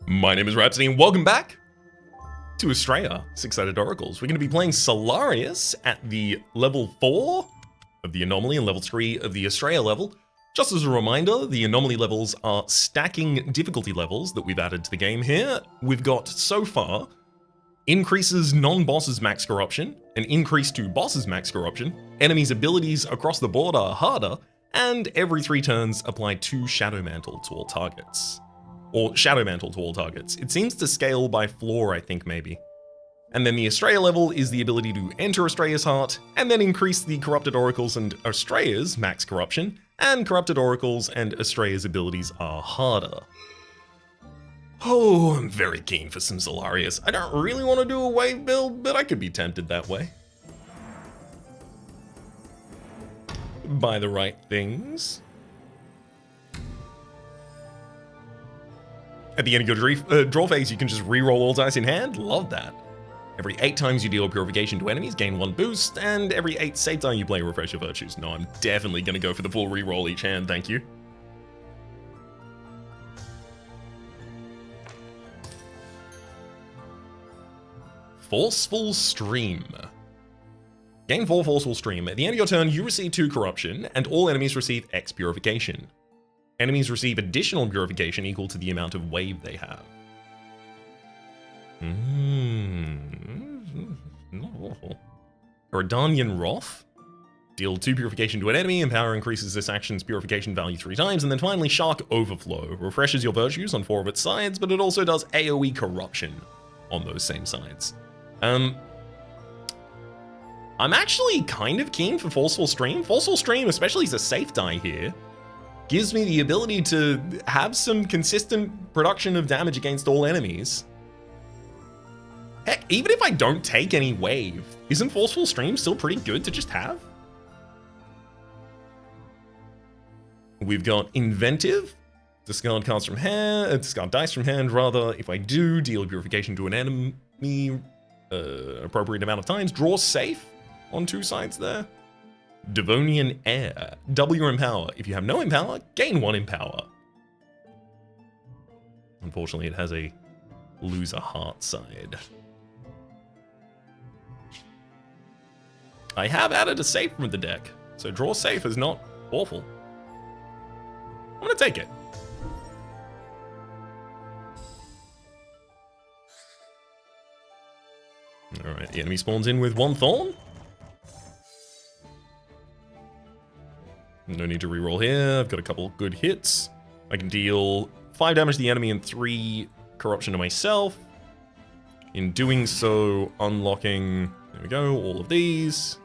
My name is Rhapsody and welcome back to Astrea, 6-sided oracles. We're going to be playing Solarius at the level 4 of the anomaly and level 3 of the Astrea level. Just as a reminder, the anomaly levels are stacking difficulty levels that we've added to the game here. We've got, so far, increases non-bosses max corruption, an increase to bosses max corruption, enemies' abilities across the board are harder, and every 3 turns apply 2 Shadow Mantle to all targets. Or Shadow Mantle to all targets. It seems to scale by floor, I think, maybe. And then the Astrea level is the ability to enter Astrea's heart, and then increase the Corrupted Oracles and Astrea's max corruption, and Corrupted Oracles and Astrea's abilities are harder. Oh, I'm very keen for some Solarius. I don't really want to do a wave build, but I could be tempted that way. Buy the right things. At the end of your draw phase, you can just reroll all dice in hand. Love that. Every 8 times you deal Purification to enemies, gain 1 boost, and every 8 save time you play, refresh your virtues. No, I'm definitely going to go for the full reroll each hand, thank you. Forceful Stream. Gain 4 Forceful Stream. At the end of your turn, you receive 2 Corruption, and all enemies receive X Purification. Enemies receive additional purification equal to the amount of wave they have. Not awful. Eridanian Wrath. Deal 2 purification to an enemy, and power increases this action's purification value 3 times, and then finally Shark Overflow. Refreshes your virtues on 4 of its sides, but it also does AoE corruption on those same sides. I'm actually kind of keen for Forceful Stream. Forceful Stream, especially as a safe die here, gives me the ability to have some consistent production of damage against all enemies. Heck, even if I don't take any wave, isn't Forceful Stream still pretty good to just have? We've got Inventive. Discard cards from hand, discard dice from hand, rather. If I do, deal purification to an enemy appropriate amount of times. Draw safe on 2 sides there. Devonian Air. Double your Empower. If you have no Empower, gain 1 Empower. Unfortunately, it has a lose a heart side. I have added a safe from the deck, so draw safe is not awful. I'm gonna take it. Alright, the enemy spawns in with 1 Thorn. No need to reroll here. I've got a couple good hits. I can deal 5 damage to the enemy and 3 corruption to myself. In doing so, unlocking, there we go, all of these.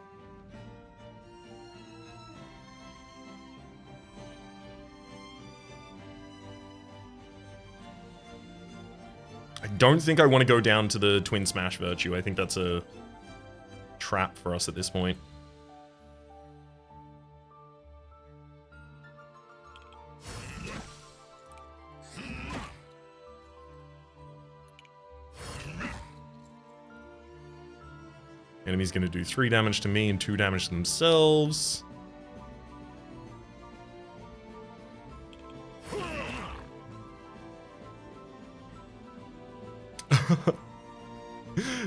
I don't think I want to go down to the Twin Smash Virtue. I think that's a trap for us at this point. Enemy's going to do 3 damage to me and 2 damage to themselves.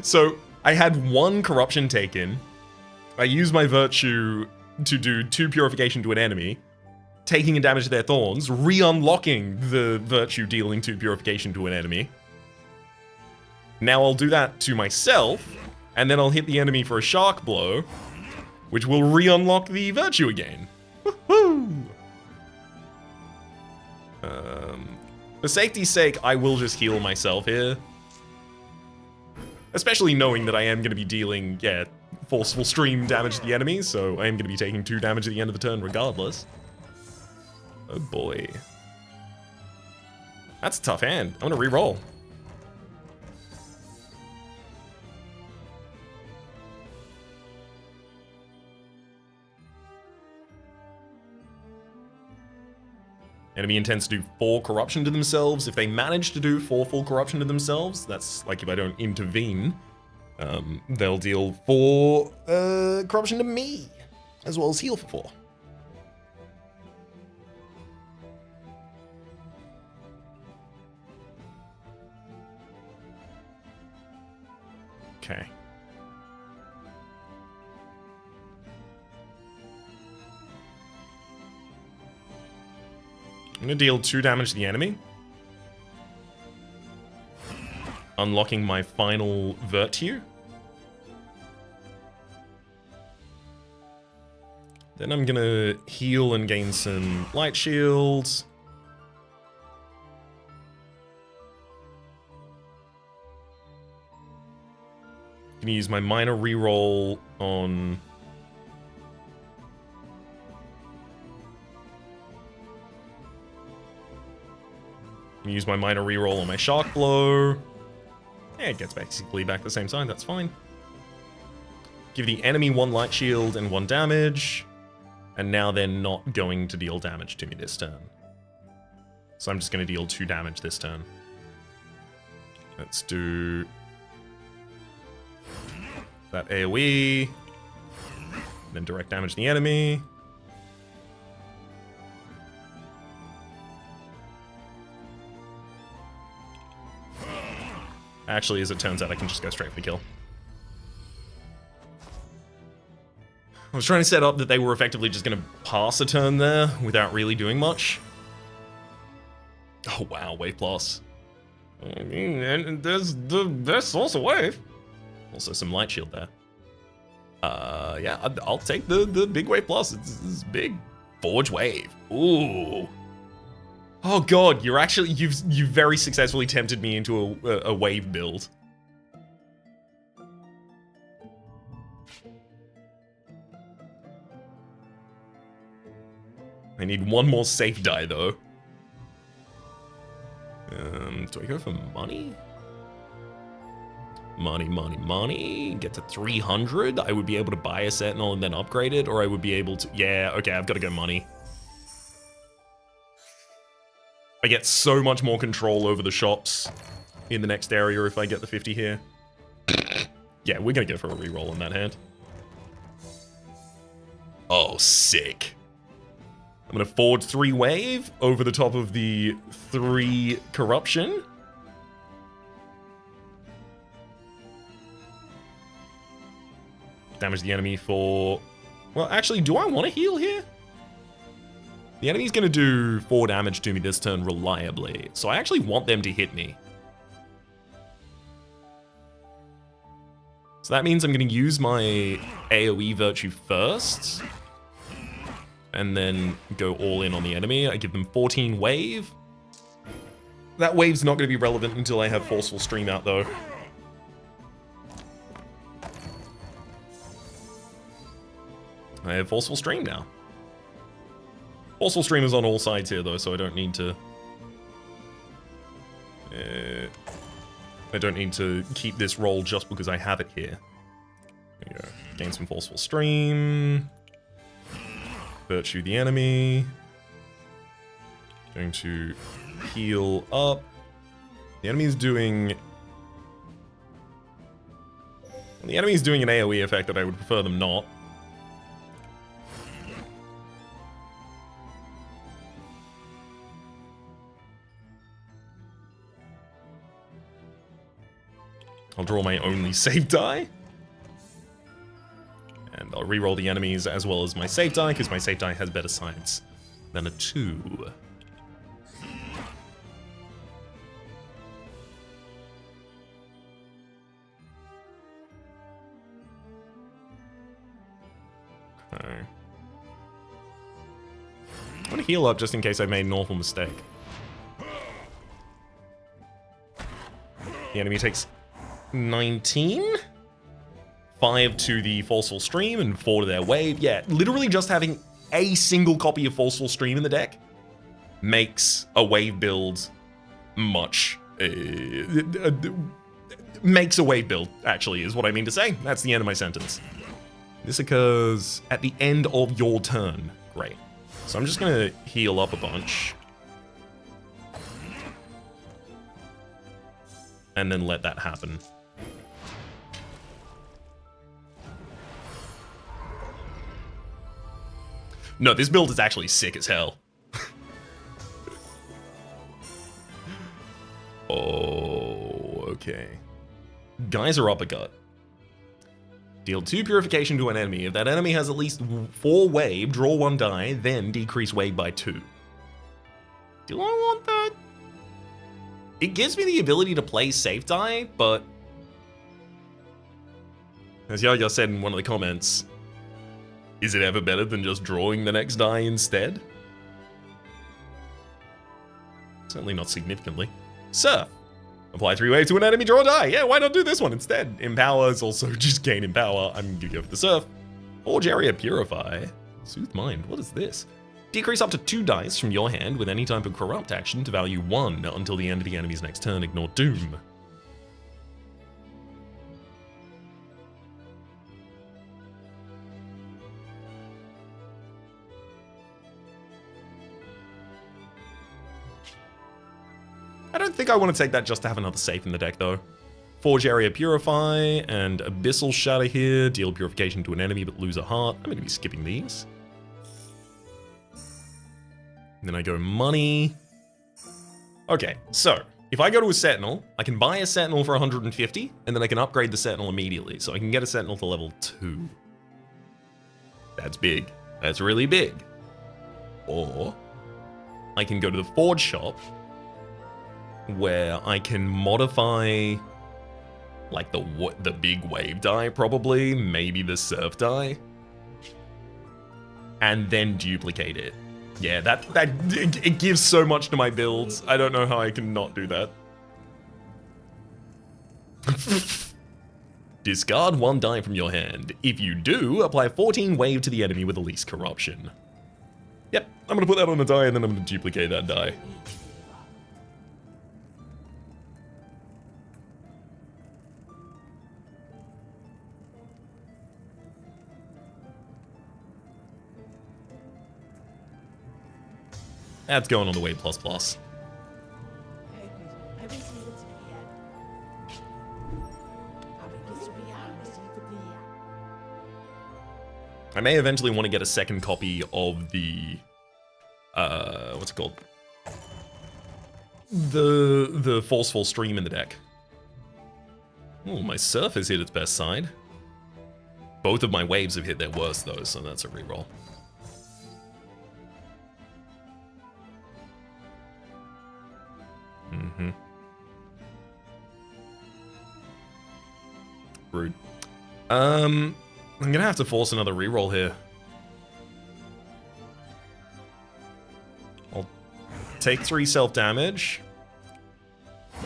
So, I had 1 corruption taken. I used my virtue to do 2 purification to an enemy, taking a damage to their thorns, re-unlocking the virtue dealing 2 purification to an enemy. Now I'll do that to myself, and then I'll hit the enemy for a shark blow, which will re-unlock the virtue again. Woohoo! For safety's sake, I will just heal myself here. Especially knowing that I am going to be dealing, Forceful Stream damage to the enemy, so I am going to be taking 2 damage at the end of the turn regardless. Oh boy. That's a tough hand. I'm going to re-roll. Enemy intends to do 4 corruption to themselves. If they manage to do 4 full corruption to themselves, that's like if I don't intervene, they'll deal 4 corruption to me, as well as heal for 4. Okay. I'm gonna deal 2 damage to the enemy. Unlocking my final Virtue. Then I'm gonna heal and gain some light shields. Gonna use my minor reroll on... Gonna use my minor reroll on my Shark Blow. Yeah, it gets basically back the same side, that's fine. Give the enemy 1 light shield and 1 damage. And now they're not going to deal damage to me this turn. So I'm just going to deal 2 damage this turn. Let's do that AoE. Then direct damage the enemy. Actually, as it turns out, I can just go straight for the kill. I was trying to set up that they were effectively just going to pass a turn there without really doing much. Oh wow, wave plus. And there's also wave. Also some light shield there. Yeah, I'll take the big wave plus. It's big. Forge wave. Ooh. Oh god, you've very successfully tempted me into a wave build. I need 1 more safe die, though. Do I go for money? Money. Get to 300. I would be able to buy a Sentinel and then upgrade it, or I would be able to... Yeah, okay, I've got to go money. I get so much more control over the shops in the next area if I get the 50 here. Yeah, we're going to go for a reroll on that hand. Oh, sick. I'm going to forward 3 wave over the top of the 3 corruption. Damage the enemy for... Well, actually, do I want to heal here? The enemy's going to do 4 damage to me this turn reliably, so I actually want them to hit me. So that means I'm going to use my AoE Virtue first. And then go all in on the enemy. I give them 14 wave. That wave's not going to be relevant until I have Forceful Stream out, though. I have Forceful Stream now. Forceful Stream is on all sides here, though, so I don't need to... I don't need to keep this roll just because I have it here. There you go. Gain some Forceful Stream. Virtue the enemy. Going to heal up. The enemy's doing... The enemy's doing an AoE effect that I would prefer them not. I'll draw my only save die. And I'll reroll the enemies as well as my save die, because my save die has better sides than a 2. Okay. I'm gonna heal up just in case I made an awful mistake. The enemy takes 19? 5 to the Forceful Stream and 4 to their wave. Yeah, literally just having a single copy of Forceful Stream in the deck makes a wave build much... makes a wave build, actually, is what I mean to say. That's the end of my sentence. This occurs at the end of your turn. Great. So I'm just going to heal up a bunch. And then let that happen. No, this build is actually sick as hell. Oh, okay. Geyser Uppercut. Deal 2 purification to an enemy. If that enemy has at least 4 wave, draw 1 die, then decrease wave by 2. Do I want that? It gives me the ability to play safe die, but as Yaya said in one of the comments, is it ever better than just drawing the next die instead? Certainly not significantly. Surf. Apply 3 wave to an enemy, draw a die. Yeah, why not do this one instead? Empower is also just gain Empower. I'm gonna go for the Surf. Forge Area Purify. Soothe Mind, what is this? Decrease up to 2 dice from your hand with any type of corrupt action to value 1 until the end of the enemy's next turn. Ignore Doom. I don't think I want to take that just to have another safe in the deck, though. Forge Area Purify and Abyssal Shatter here. Deal Purification to an enemy but lose a heart. I'm going to be skipping these. And then I go Money. Okay, so if I go to a Sentinel, I can buy a Sentinel for 150, and then I can upgrade the Sentinel immediately. So I can get a Sentinel to level 2. That's big. That's really big. Or I can go to the Forge Shop, where I can modify like the big wave die, probably, maybe the surf die, and then duplicate it. Yeah, it gives so much to my builds. I don't know how I can not do that. Discard 1 die from your hand. If you do, apply 14 wave to the enemy with the least corruption. Yep, I'm gonna put that on a die and then I'm gonna duplicate that die. That's going on the way plus plus. I may eventually want to get a second copy of the what's it called? The Forceful Stream in the deck. Oh, my Surf has hit its best side. Both of my waves have hit their worst though, so that's a reroll. Rude. I'm gonna have to force another reroll here. I'll take 3 self-damage,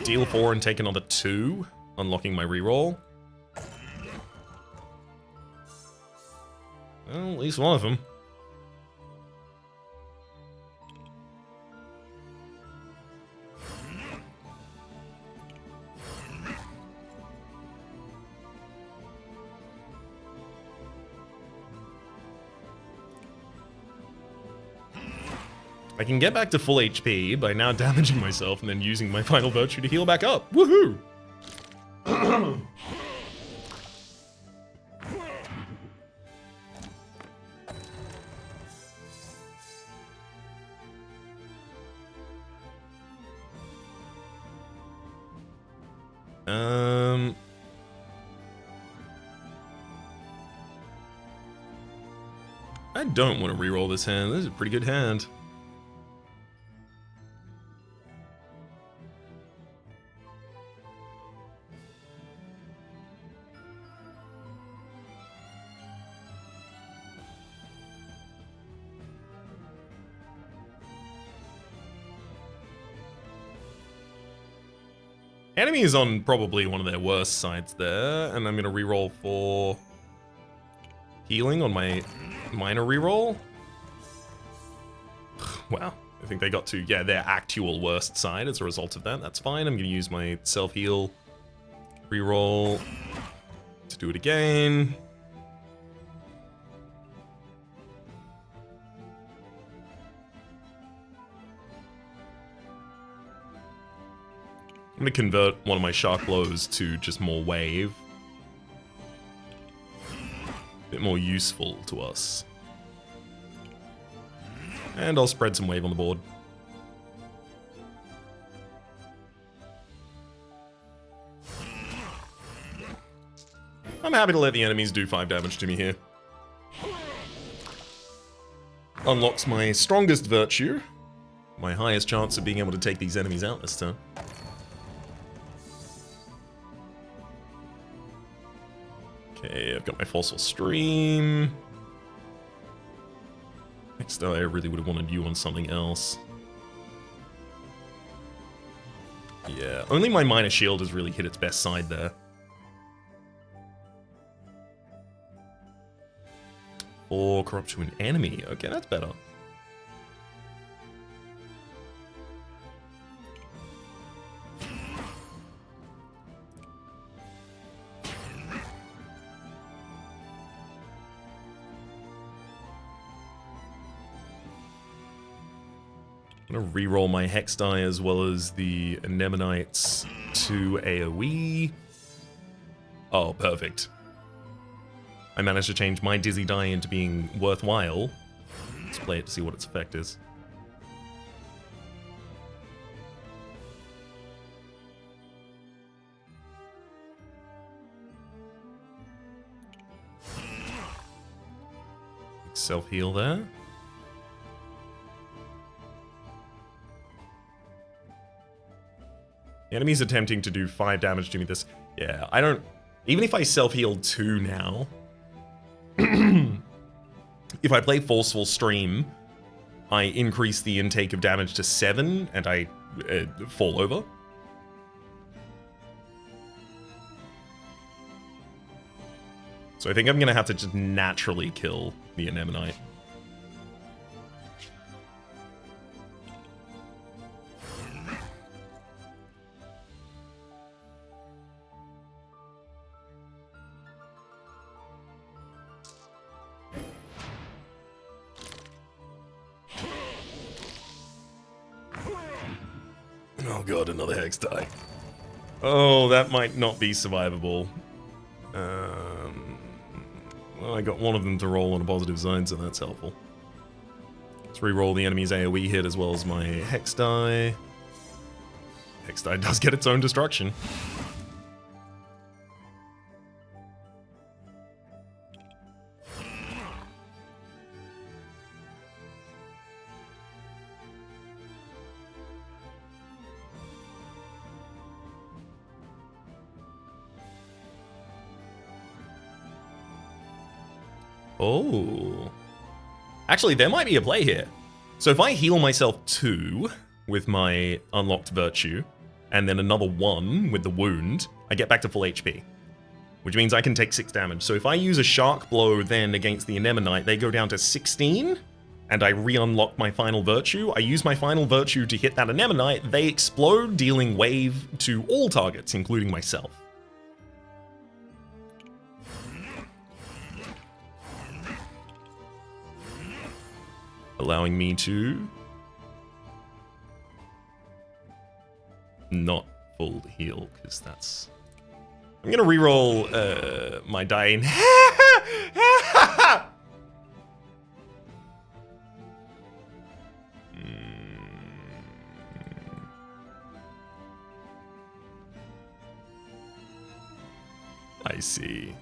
deal 4 and take another 2, unlocking my reroll. Well, at least one of them. I can get back to full HP by now damaging myself and then using my final virtue to heal back up. Woohoo! I don't want to reroll this hand. This is a pretty good hand. Enemy is on probably one of their worst sides there, and I'm gonna reroll for healing on my minor reroll. Wow, I think they got to, yeah, their actual worst side as a result of that. That's fine. I'm gonna use my self-heal reroll to do it again. I'm gonna convert one of my shark blows to just more wave. A bit more useful to us. And I'll spread some wave on the board. I'm happy to let the enemies do 5 damage to me here. Unlocks my strongest virtue. My highest chance of being able to take these enemies out this turn. Okay, I've got my Forceful Stream. Next, I really would have wanted you on something else. Yeah, only my Minor Shield has really hit its best side there. Or corrupt to an enemy. Okay, that's better. I'm gonna reroll my Hex die as well as the Anemonites to AoE. Oh, perfect. I managed to change my Dizzy die into being worthwhile. Let's play it to see what its effect is. Self-heal there. The enemy's attempting to do 5 damage to me this... Yeah, I don't... Even if I self-heal 2 now... if I play Forceful Stream, I increase the intake of damage to 7, and I fall over. So I think I'm gonna have to just naturally kill the Anemonite. Oh god, another Hex die. Oh, that might not be survivable. Well, I got one of them to roll on a positive zone, so that's helpful. Let's re-roll the enemy's AoE hit as well as my Hex die. Hex die does get its own destruction. Oh. Actually, there might be a play here. So if I heal myself 2 with my unlocked virtue, and then another 1 with the wound, I get back to full HP. Which means I can take 6 damage. So if I use a Shark Blow then against the Anemonite, they go down to 16, and I re-unlock my final virtue. I use my final virtue to hit that Anemonite, they explode, dealing wave to all targets, including myself. Allowing me to not full heal, because that's... I'm gonna reroll my die in... I see.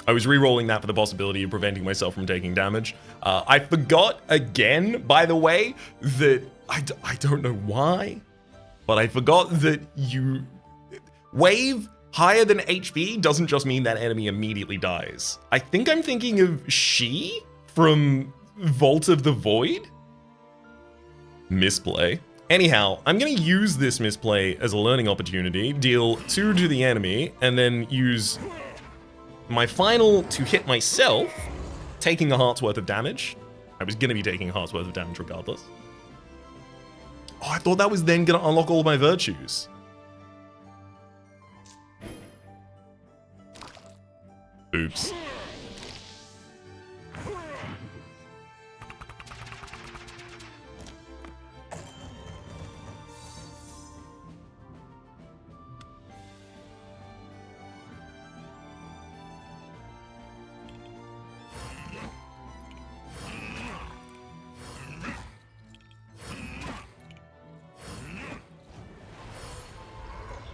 I was re-rolling that for the possibility of preventing myself from taking damage. I forgot again, by the way, that I don't know why, but I forgot that you... Wave higher than HP doesn't just mean that enemy immediately dies. I think I'm thinking of She from Vault of the Void? Misplay. Anyhow, I'm going to use this misplay as a learning opportunity, deal 2 to the enemy, and then use my final to hit myself, taking a heart's worth of damage. I was going to be taking a heart's worth of damage regardless. Oh, I thought that was then going to unlock all of my virtues. Oops.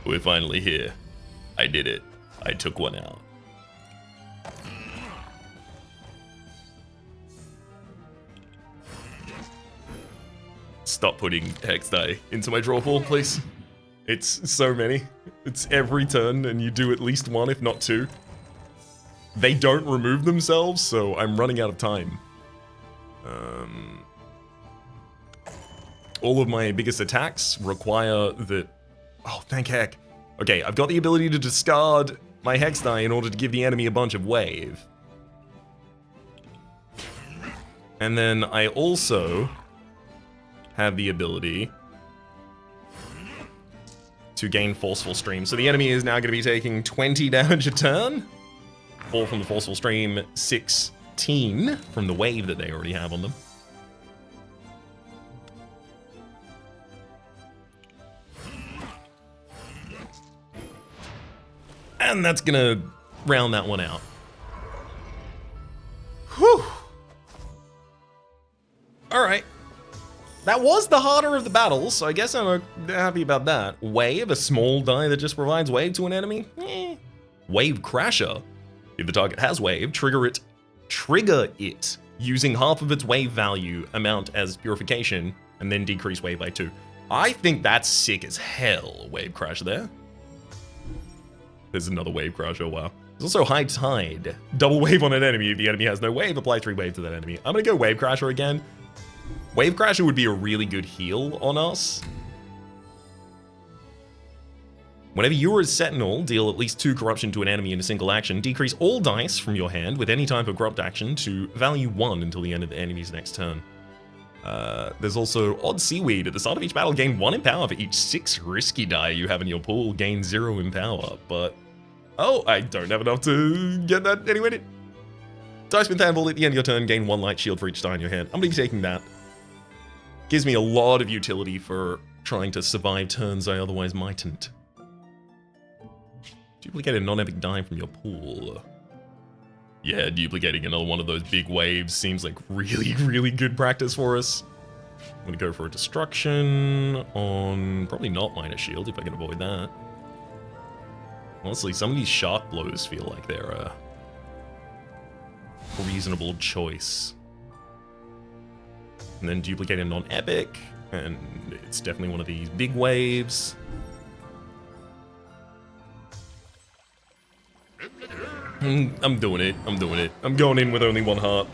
We're finally here. I did it. I took one out. Stop putting hex die into my draw pool, please. It's so many. It's every turn, and you do at least one, if not two. They don't remove themselves, so I'm running out of time. All of my biggest attacks require that... Oh, thank heck. Okay, I've got the ability to discard my hex die in order to give the enemy a bunch of wave. And then I also have the ability to gain Forceful Stream. So the enemy is now going to be taking 20 damage a turn. 4 from the Forceful Stream, 16 from the wave that they already have on them. And that's gonna round that one out. Whew. Alright. That was the harder of the battles, so I guess I'm happy about that. Wave, a small die that just provides wave to an enemy? Wave Crasher. If the target has wave, trigger it using half of its wave value amount as purification, and then decrease wave by 2. I think that's sick as hell, Wave Crasher there. There's another Wave Crasher, wow. There's also High Tide. Double wave on an enemy. If the enemy has no wave, apply 3 wave to that enemy. I'm gonna go Wave Crasher again. Wave Crasher would be a really good heal on us. Whenever you are a Sentinel, deal at least 2 corruption to an enemy in a single action. Decrease all dice from your hand with any type of corrupt action to value 1 until the end of the enemy's next turn. There's also Odd Seaweed. At the start of each battle, gain 1 in power for each 6 risky die you have in your pool. Gain 0 in power, but... Oh, I don't have enough to get that anyway. Dicebin Handball, at the end of your turn, gain 1 light shield for each die in your hand. I'm going to be taking that. Gives me a lot of utility for trying to survive turns I otherwise mightn't. Duplicate a non-epic die from your pool. Yeah, duplicating another one of those big waves seems like really, really good practice for us. I'm gonna go for a destruction on probably not minor shield if I can avoid that. Honestly, some of these shark blows feel like they're a reasonable choice. And then duplicate a non-epic, and it's definitely one of these big waves. I'm doing it. I'm doing it. I'm going in with only 1 heart.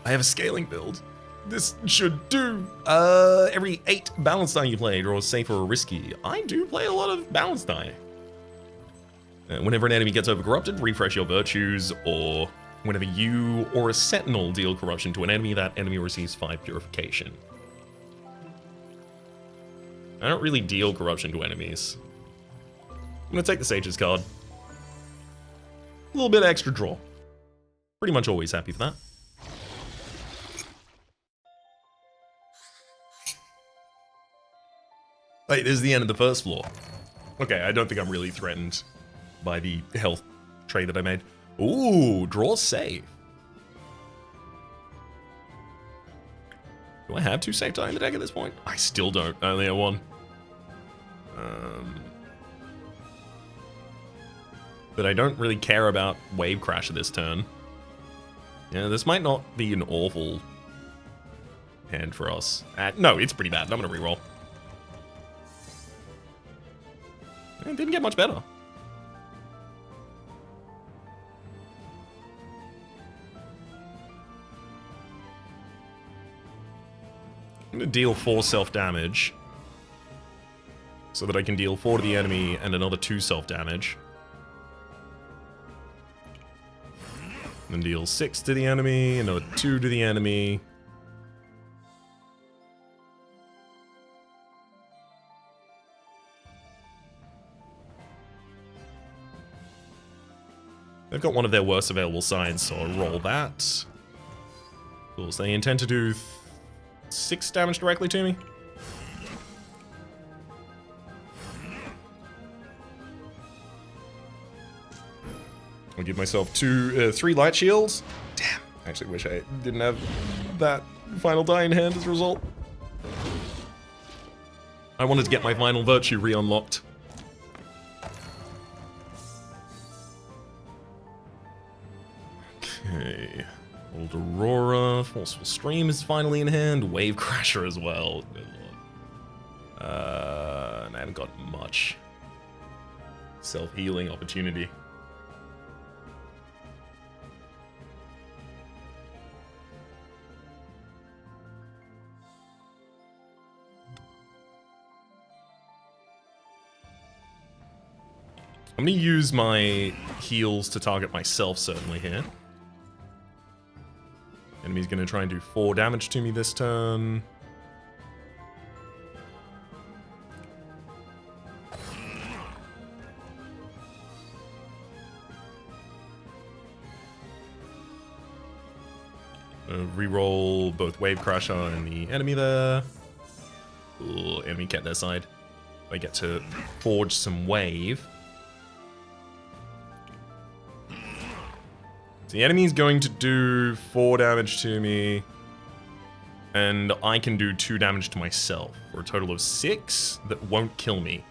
I have a scaling build. This should do. Every 8 balance die you play, draw safe or risky. I do play a lot of balance die. Whenever an enemy gets over-corrupted, refresh your virtues, or whenever you or a sentinel deal corruption to an enemy, that enemy receives 5 purification. I don't really deal corruption to enemies. I'm gonna take the Sage's card. A little bit of extra draw. Pretty much always happy for that. Wait, this is the end of the first floor. Okay, I don't think I'm really threatened by the health trade that I made. Ooh, draw save. Do I have 2 save die in the deck at this point? I still don't. I only have 1. But I don't really care about Wave Crasher this turn. Yeah, this might not be an awful hand for us. No, it's pretty bad. I'm gonna reroll. It didn't get much better. I'm gonna deal 4 self-damage so that I can deal 4 to the enemy and another 2 self-damage. Then deal 6 to the enemy, another 2 to the enemy. They've got one of their worst available signs, so I'll roll that. Cool, so they intend to do 6 damage directly to me. I'll give myself 3 light shields. Damn, I actually wish I didn't have that final die in hand as a result. I wanted to get my final virtue re-unlocked. Okay. Old Aurora, Forceful Stream is finally in hand. Wave Crasher as well. Good lord. And I haven't got much self-healing opportunity. I'm gonna use my heals to target myself, certainly, here. Enemy's gonna try and do 4 damage to me this turn. Reroll both Wave Crasher and the enemy there. Ooh, enemy kept their side. I get to forge some wave. So the enemy's going to do 4 damage to me, and I can do 2 damage to myself, for a total of 6 that won't kill me.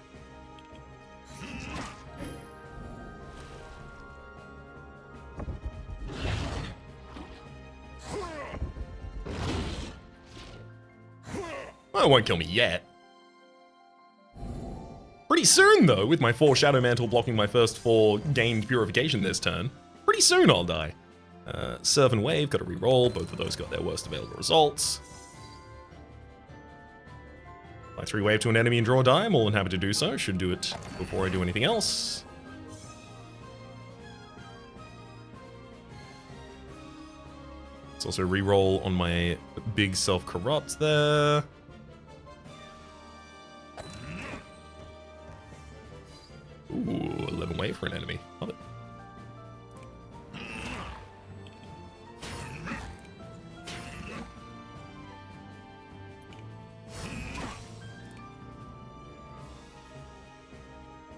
Well, it won't kill me yet. Pretty soon, though, with my 4 Shadow Mantle blocking my first 4 gained Purification this turn. Pretty soon I'll die. Surf and Wave, got to reroll. Both of those got their worst available results. If I 3 Wave to an enemy and draw a die, more than happy to do so. Should do it before I do anything else. Let's also reroll on my big self-corrupt there. Ooh, 11 Wave for an enemy. Love it.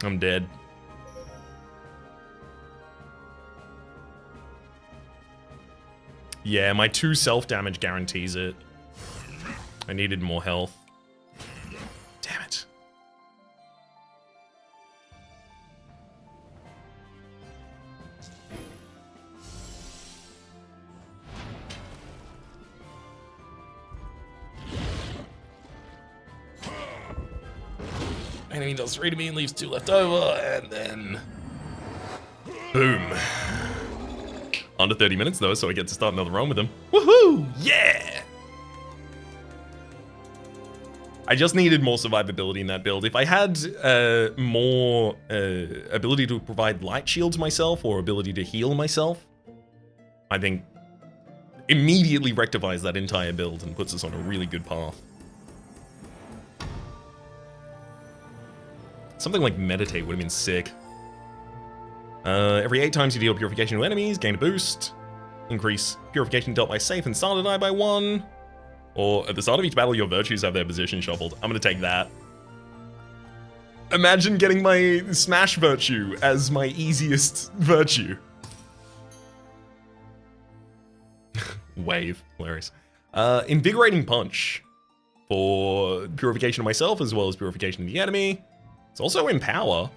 I'm dead. Yeah, my 2 self-damage guarantees it. I needed more health. Damn it. Enemy does 3 to me and leaves 2 left over, and then... boom. Under 30 minutes, though, so I get to start another run with him. Woohoo! Yeah! I just needed more survivability in that build. If I had more ability to provide light shield to myself, or ability to heal myself, I think immediately rectifies that entire build and puts us on a really good path. Something like Meditate would have been sick. Every 8 times you deal Purification to enemies, gain a boost. Increase Purification dealt by safe and starter die by 1. Or at the start of each battle, your virtues have their position shuffled. I'm gonna take that. Imagine getting my Smash virtue as my easiest virtue. Wave. Hilarious. Invigorating Punch. For Purification of myself, as well as Purification of the enemy. It's also Empower.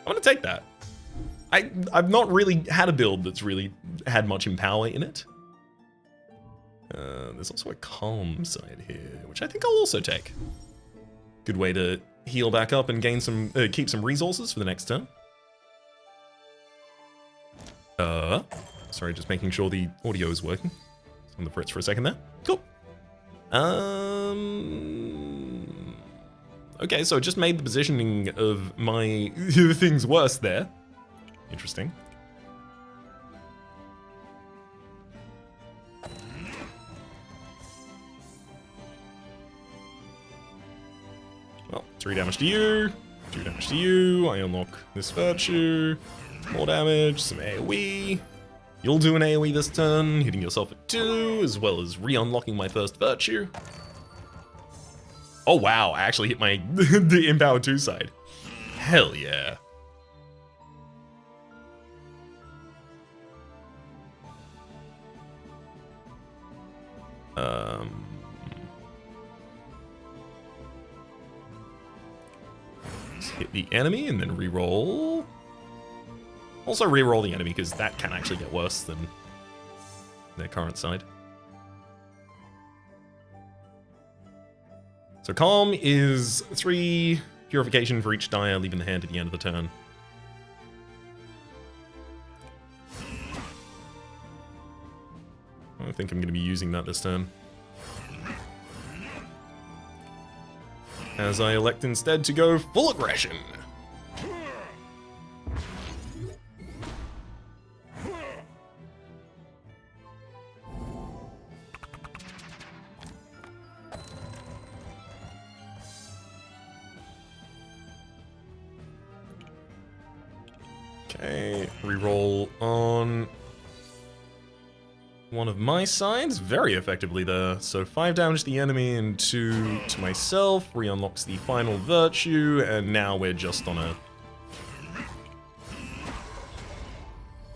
I'm gonna take that. I've not really had a build that's really had much Empower in it. There's also a Calm side here, which I think I'll also take. Good way to heal back up and gain some, keep some resources for the next turn. Sorry, just making sure the audio is working. On the fritz for a second there. Cool. Okay, so it just made the positioning of my things worse there. Interesting. Well, 3 damage to you, 2 damage to you. I unlock this virtue. More damage, some AoE. You'll do an AoE this turn, hitting yourself at 2, as well as re-unlocking my first virtue. Oh wow, I actually hit my the Empower 2 side. Hell yeah. hit the enemy and then reroll. Also reroll the enemy, because that can actually get worse than their current side. So Calm is 3 purification for each die I leave in the hand at the end of the turn. I don't think I'm going to be using that this turn, as I elect instead to go full aggression. Okay, reroll on one of my sides, very effectively there. So 5 damage to the enemy and 2 to myself, re-unlocks the final virtue, and now we're just on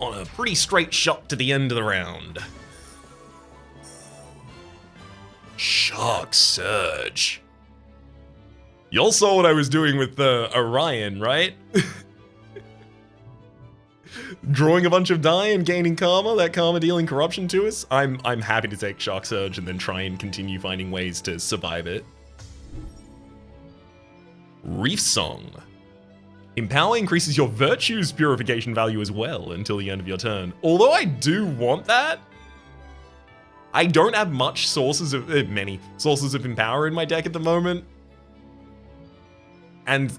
a pretty straight shot to the end of the round. Shark Surge. Y'all saw what I was doing with Orion, right? Drawing a bunch of die and gaining karma, that karma dealing corruption to us. I'm happy to take Shark Surge and then try and continue finding ways to survive it. Reef Song. Empower increases your virtue's purification value as well until the end of your turn. Although I do want that, I don't have much sources of many sources of Empower in my deck at the moment. And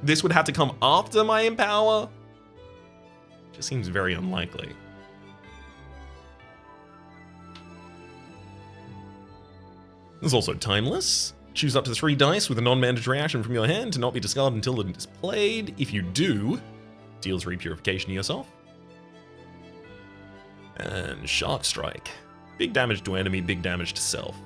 this would have to come after my Empower. Just seems very unlikely. There's also Timeless. Choose up to 3 dice with a non-mandatory action from your hand to not be discarded until it is played. If you do, deal 3 purification to yourself. And Shark Strike. Big damage to enemy, big damage to self.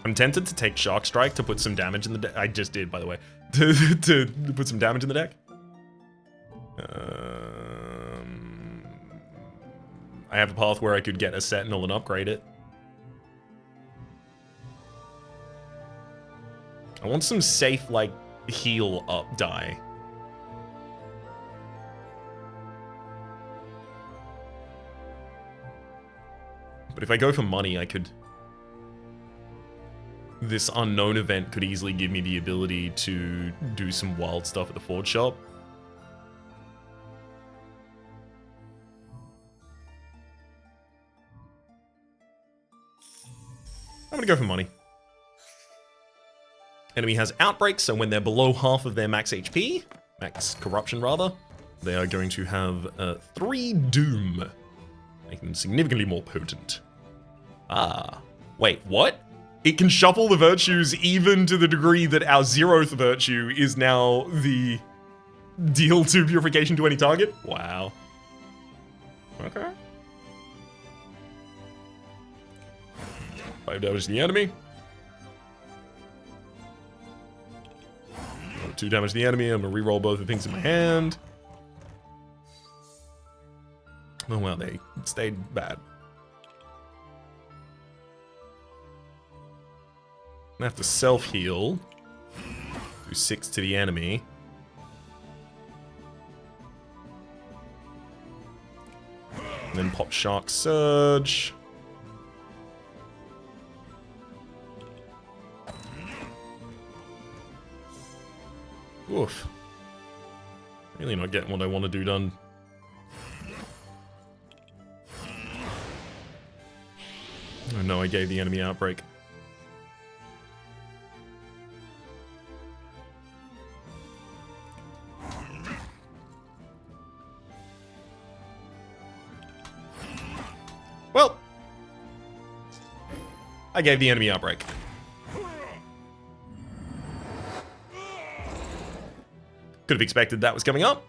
I'm tempted to take Shark Strike to put some damage in the deck. I just did, by the way. to put some damage in the deck. I have a path where I could get a Sentinel and upgrade it. I want some safe, like, heal up die. But if I go for money, I could... This unknown event could easily give me the ability to do some wild stuff at the Forge Shop. I'm gonna go for money. Enemy has Outbreak, so when they're below half of their max HP, max corruption rather, they are going to have 3 Doom, making them significantly more potent. Ah, wait, what? It can shuffle the virtues even to the degree that our 0th virtue is now the deal 2 purification to any target? Wow. Okay. 5 damage to the enemy. 2 damage to the enemy. I'm gonna reroll both the things in my hand. Oh well, they stayed bad. I have to self-heal. Do 6 to the enemy. And then pop Shark Surge. Oof. Really not getting what I want to do done. Oh no, I gave the enemy Outbreak. Well, I gave the enemy Outbreak. Could have expected that was coming up.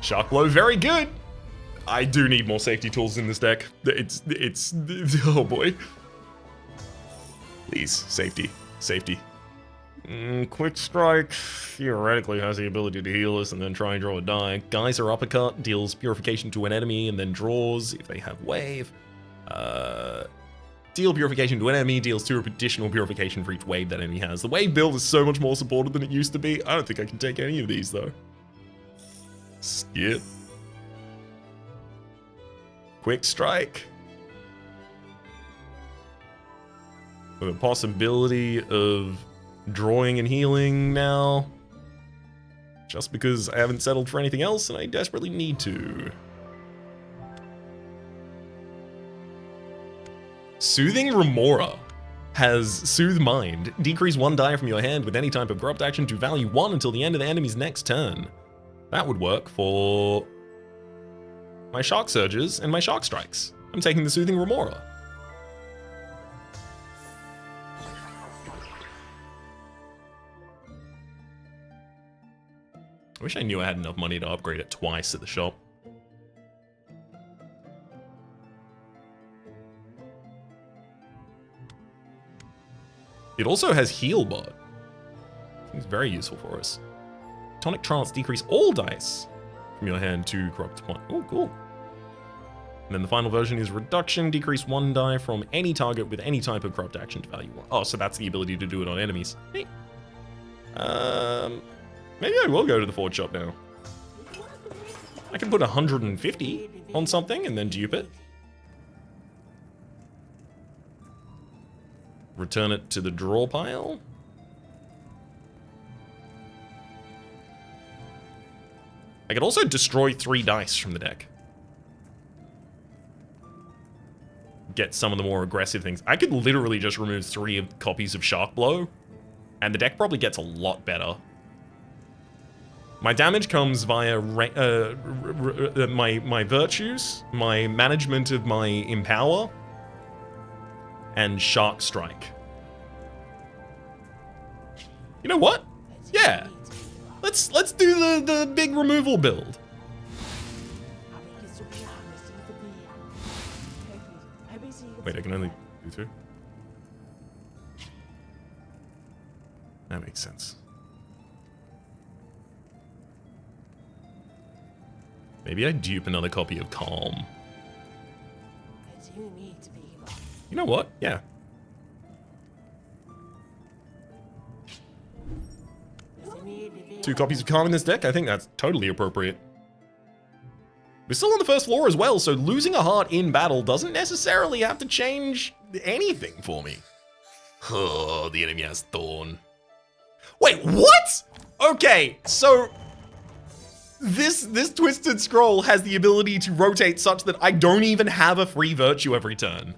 Shark Blow, very good. I do need more safety tools in this deck. It's oh boy. Please, safety, safety. Quick Strike theoretically has the ability to heal us and then try and draw a die. Geyser Uppercut deals purification to an enemy and then draws if they have wave. Deal purification to an enemy, deals 2 additional purification for each wave that enemy has. The wave build is so much more supported than it used to be. I don't think I can take any of these though. Skip. Quick Strike. With a possibility of drawing and healing now. Just because I haven't settled for anything else and I desperately need to. Soothing Remora has Soothe Mind. Decrease 1 die from your hand with any type of corrupt action to value 1 until the end of the enemy's next turn. That would work for my Shark Surges and my Shark Strikes. I'm taking the Soothing Remora. I wish I knew I had enough money to upgrade it twice at the shop. It also has Heal Bot. It's very useful for us. Tonic Trance, decrease all dice from your hand to corrupt 1. Oh, cool. And then the final version is Reduction, decrease 1 die from any target with any type of corrupt action to value 1. Oh, so that's the ability to do it on enemies. Hey. Maybe I will go to the Forge Shop now. I can put 150 on something and then dupe it. Return it to the draw pile. I could also destroy 3 dice from the deck. Get some of the more aggressive things. I could literally just remove 3 copies of Shark Blow, and the deck probably gets a lot better. My damage comes via my virtues, my management of my Empower, and Shark Strike. You know what? Yeah. Let's do the big removal build. Wait, I can only do 2? That makes sense. Maybe I dupe another copy of Calm. You know what? Yeah. Two copies of Calm in this deck? I think that's totally appropriate. We're still on the first floor as well, so losing a heart in battle doesn't necessarily have to change anything for me. Oh, the enemy has Thorn. Wait, what? Okay, so this Twisted Scroll has the ability to rotate such that I don't even have a free virtue every turn.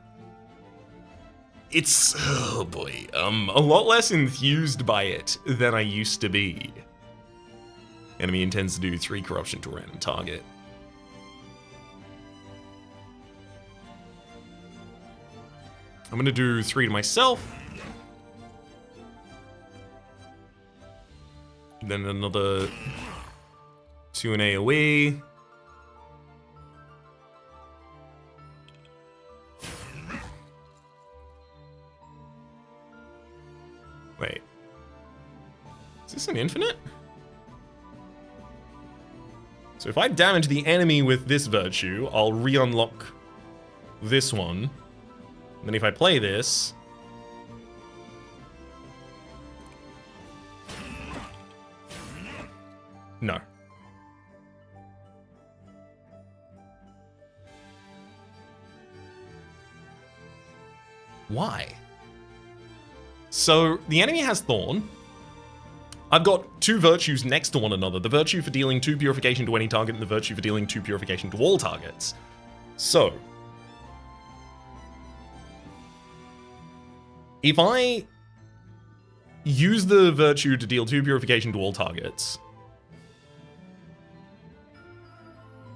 It's, oh boy, a lot less enthused by it than I used to be. Enemy intends to do 3 corruption to a random target. I'm gonna do 3 to myself. Then another 2 in AoE. Wait. Is this an infinite? So if I damage the enemy with this virtue, I'll re-unlock this one. And then if I play this... No. Why? So the enemy has Thorn. I've got 2 virtues next to one another. The virtue for dealing 2 purification to any target and the virtue for dealing 2 purification to all targets. So, if I use the virtue to deal 2 purification to all targets,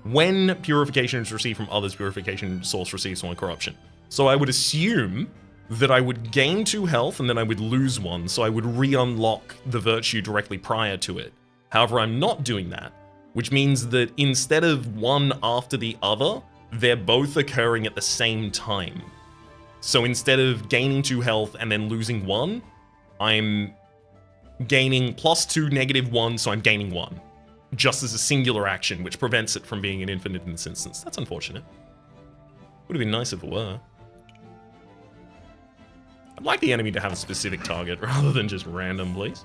when purification is received from others, purification source receives 1 corruption. So I would assume that I would gain 2 health and then I would lose 1, so I would re-unlock the virtue directly prior to it. However, I'm not doing that, which means that instead of one after the other, they're both occurring at the same time. So instead of gaining 2 health and then losing 1, I'm gaining +2, -1, so I'm gaining 1. Just as a singular action, which prevents it from being an infinite in this instance. That's unfortunate. Would have been nice if it were. I'd like the enemy to have a specific target rather than just random, please.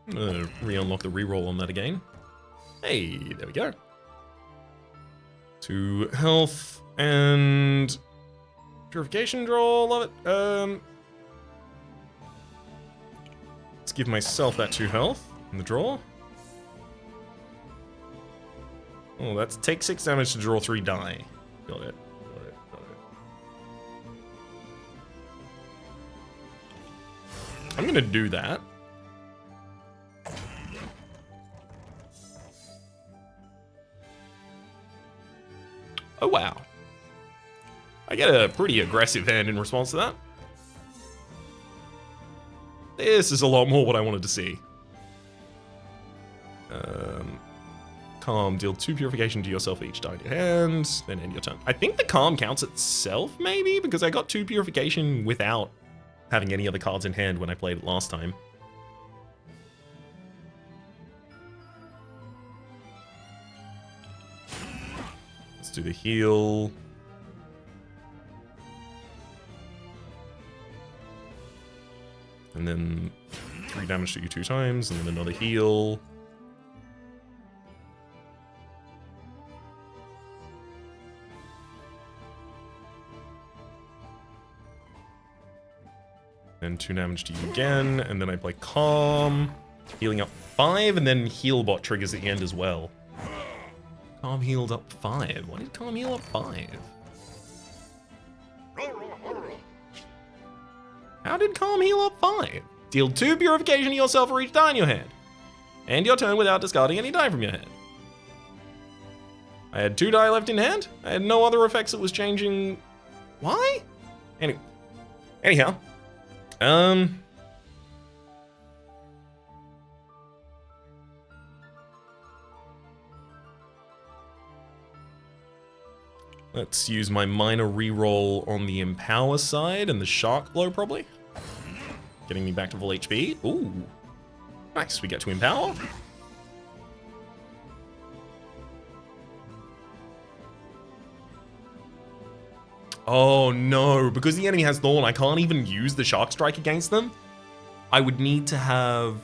I'm gonna re-unlock the reroll on that again. Hey, there we go. 2 health and purification draw, love it. Let's give myself that 2 health in the draw. Oh, that's take 6 damage to draw 3 die. Got it. I'm gonna do that. Oh, wow. I get a pretty aggressive hand in response to that. This is a lot more what I wanted to see. Calm, deal 2 purification to yourself each die in your hand, then end your turn. I think the calm counts itself, maybe, because I got 2 purification without having any other cards in hand when I played it last time. Let's do the heal. And then 3 damage to you 2 times, and then another heal. And 2 damage to you again, and then I play Calm, healing up 5, and then Healbot triggers at the end as well. Calm healed up 5. Why did Calm heal up 5? How did Calm heal up 5? Deal 2 purification to yourself for each die in your hand. End your turn without discarding any die from your hand. I had 2 die left in hand. I had no other effects that was changing. Why? Anyhow. Let's use my minor reroll on the Empower side and the Shark Blow, probably. Getting me back to full HP. Ooh. Nice, we get to Empower. Oh no, because the enemy has Thorn, I can't even use the Shark Strike against them. I would need to have...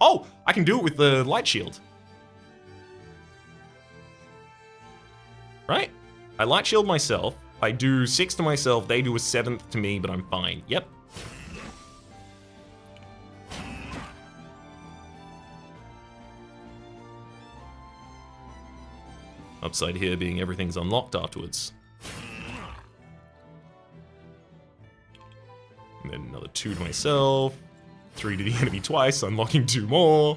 Oh, I can do it with the Light Shield. Right? I Light Shield myself, I do 6 to myself, they do a 7th to me, but I'm fine. Yep. Upside here being everything's unlocked afterwards. And then another 2 to myself, 3 to the enemy twice, unlocking 2 more.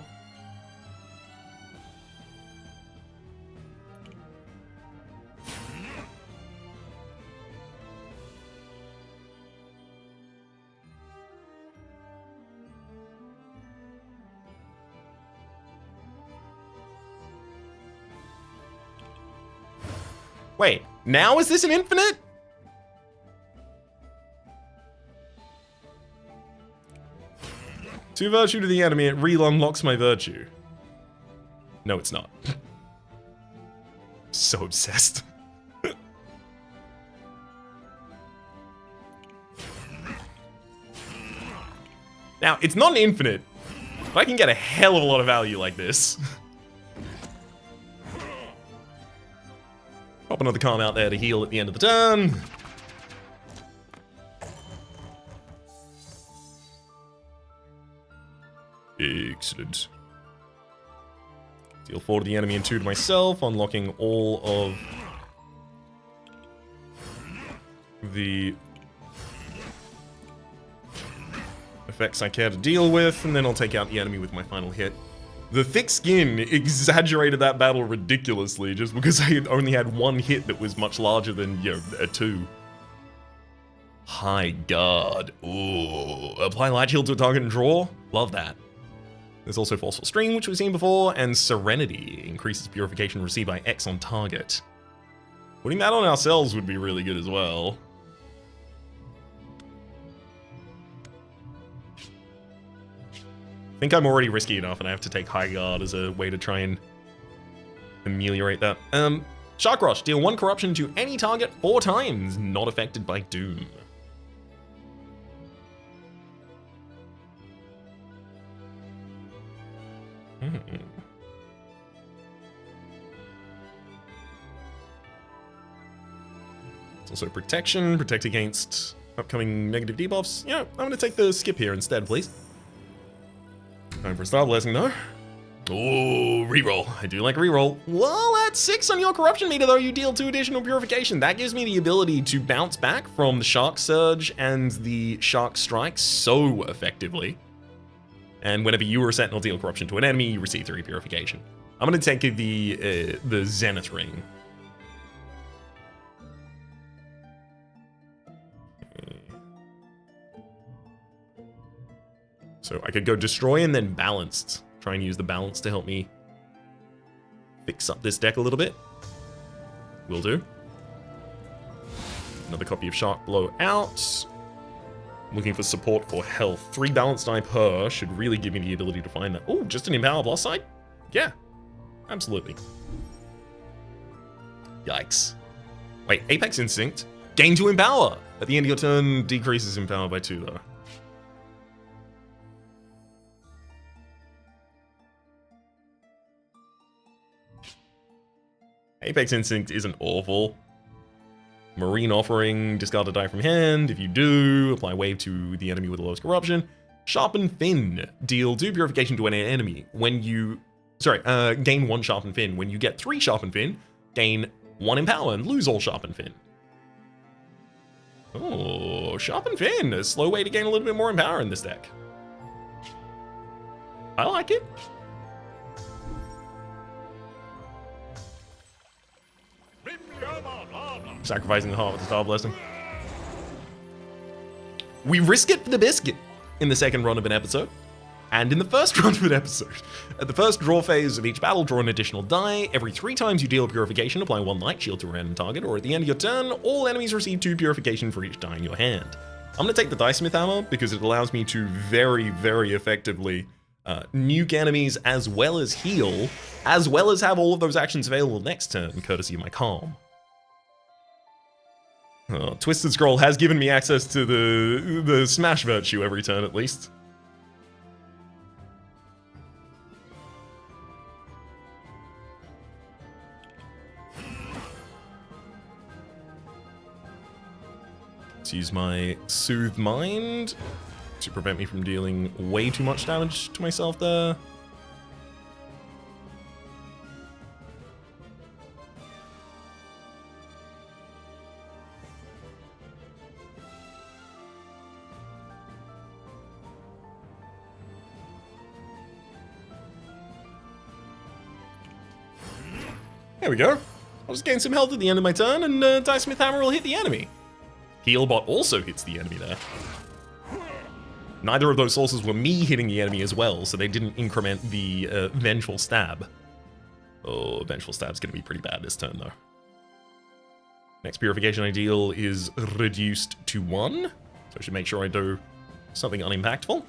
Wait, now is this an infinite? Two virtue to the enemy, it re-unlocks my virtue. No, it's not. So obsessed. Now, it's not an infinite, but I can get a hell of a lot of value like this. Pop another Calm out there to heal at the end of the turn. Excellent. Deal 4 to the enemy and 2 to myself, unlocking all of the effects I care to deal with, and then I'll take out the enemy with my final hit. The thick skin exaggerated that battle ridiculously just because I only had one hit that was much larger than, you know, a 2. High guard. Ooh. Apply light shield to a target and draw. Love that. There's also Forceful Stream, which we've seen before, and Serenity increases purification received by X on target. Putting that on ourselves would be really good as well. I think I'm already risky enough and I have to take High Guard as a way to try and ameliorate that. Shark Rush. Deal 1 corruption to any target 4 times, not affected by Doom. It's also protection, protect against upcoming negative debuffs. Yeah, I'm gonna take the skip here instead, please. Time for a Star Blessing though. Oh, reroll. I do like a reroll. Well, at 6 on your corruption meter though, you deal 2 additional purification. That gives me the ability to bounce back from the Shark Surge and the Shark Strike so effectively. And whenever you or a Sentinel deal corruption to an enemy, you receive 3 purification. I'm gonna take the Zenith Ring. So I could go Destroy and then Balanced. Try and use the Balance to help me fix up this deck a little bit. Will do. Another copy of Shark Blow out. Looking for support for health. 3 Balanced die per should really give me the ability to find that. Oh, just an Empower Boss side? Yeah, absolutely. Yikes. Wait, Apex Instinct? Gain 2 Empower! At the end of your turn, decreases Empower by 2 though. Apex Instinct isn't awful. Marine Offering, discard a die from hand. If you do, apply wave to the enemy with the lowest corruption. Sharpen Fin, deal 2 purification to an enemy. When you, gain 1 Sharpen Fin. When you get 3 Sharpen Fin, gain 1 Empower and lose all Sharpen Fin. Oh, Sharpen Fin, a slow way to gain a little bit more Empower in this deck. I like it. Sacrificing the heart with the Star Blessing. We risk it for the biscuit in the second run of an episode, and in the first run of an episode. At the first draw phase of each battle, draw an additional die. Every 3 times you deal purification, apply 1 light shield to a random target, or at the end of your turn, all enemies receive 2 purification for each die in your hand. I'm going to take the Dicesmith Hammer because it allows me to very, very effectively nuke enemies as well as heal, as well as have all of those actions available next turn, courtesy of my Calm. Oh, Twisted Scroll has given me access to the Smash Virtue every turn at least. Let's use my Soothe Mind to prevent me from dealing way too much damage to myself there. There we go. I'll just gain some health at the end of my turn, and Dicesmith Hammer will hit the enemy. Healbot also hits the enemy there. Neither of those sources were me hitting the enemy as well, so they didn't increment the Vengeful Stab. Oh, Vengeful Stab's gonna be pretty bad this turn, though. Next Purification I deal is reduced to 1, so I should make sure I do something unimpactful.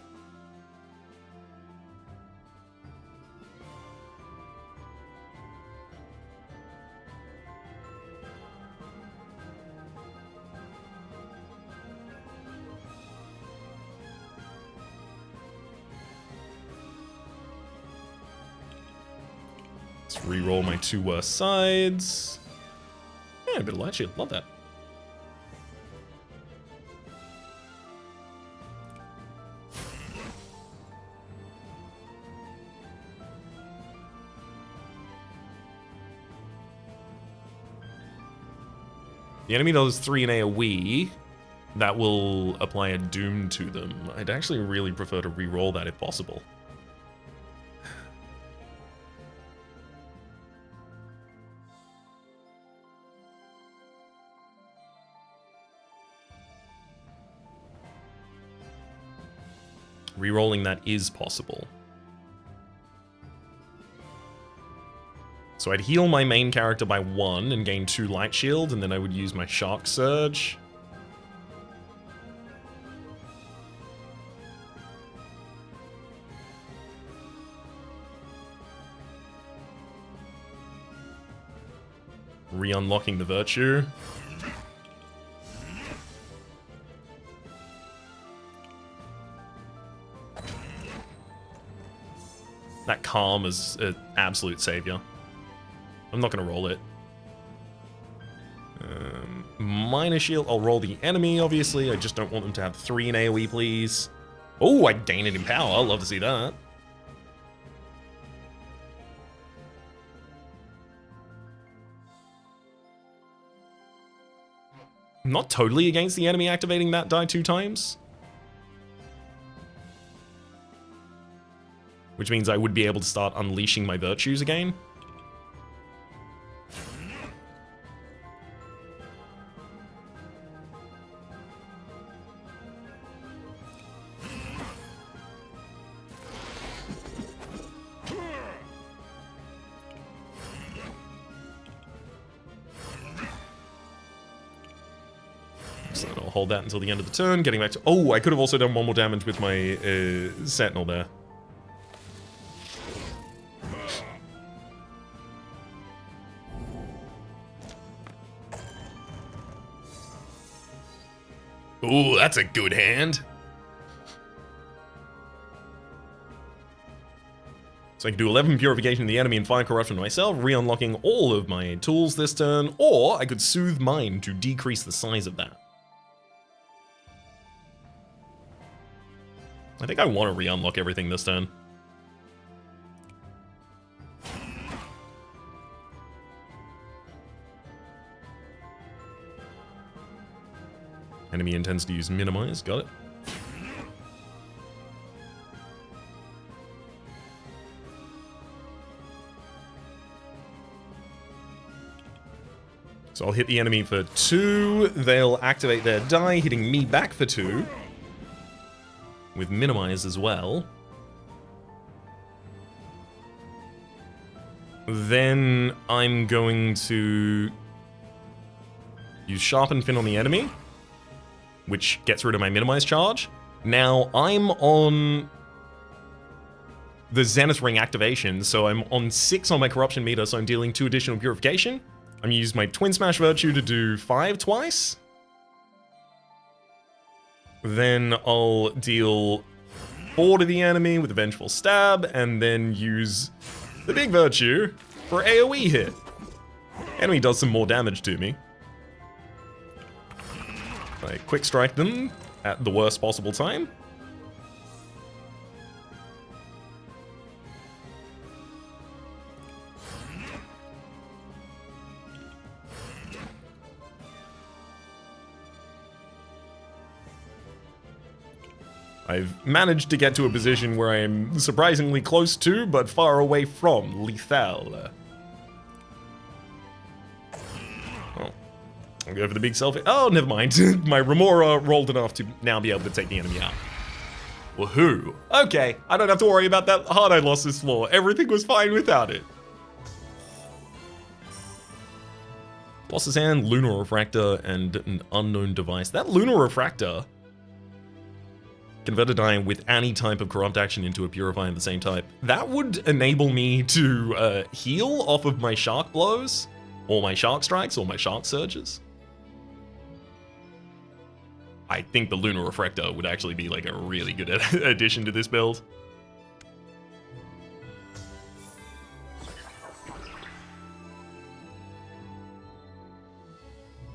Reroll my 2 worst sides. Yeah, a bit of light shield. Love that. The enemy does 3 in AoE. That will apply a Doom to them. I'd actually really prefer to reroll that if possible. Rerolling that is possible. So I'd heal my main character by 1 and gain 2 light shield, and then I would use my Shark Surge. Re-unlocking the Virtue. That Calm is an absolute savior. I'm not going to roll it. Minor shield. I'll roll the enemy, obviously. I just don't want them to have 3 in AoE, please. Oh, I gain it in power. I'll love to see that. I'm not totally against the enemy activating that die 2 times. Which means I would be able to start unleashing my virtues again. So I'll hold that until the end of the turn, getting back to... Oh, I could have also done 1 more damage with my Sentinel there. Ooh, that's a good hand. So I can do 11 Purification of the enemy and 5 Corruption myself, re-unlocking all of my tools this turn, or I could Soothe Mind to decrease the size of that. I think I want to re-unlock everything this turn. Enemy intends to use Minimize, got it. So I'll hit the enemy for 2, they'll activate their die, hitting me back for 2. With Minimize as well. Then I'm going to use Sharpen Fin on the enemy, which gets rid of my Minimize charge. Now I'm on the Zenith Ring activation, so I'm on 6 on my Corruption meter, so I'm dealing 2 additional Purification. I'm going to use my Twin Smash Virtue to do 5 twice. Then I'll deal 4 to the enemy with a Vengeful Stab, and then use the big Virtue for AoE hit. Enemy does some more damage to me. I quick strike them at the worst possible time. I've managed to get to a position where I am surprisingly close to, but far away from, lethal. Oh. I'll go for the big selfie. Oh, never mind. My Remora rolled enough to now be able to take the enemy out. Woohoo. Okay, I don't have to worry about that hard I lost this floor. Everything was fine without it. Boss's Hand, Lunar Refractor, and an Unknown Device. That Lunar Refractor... Convert a die with any type of corrupt action into a purify of the same type. That would enable me to heal off of my shark blows, or my shark strikes, or my shark surges. I think the Lunar Refractor would actually be like a really good addition to this build.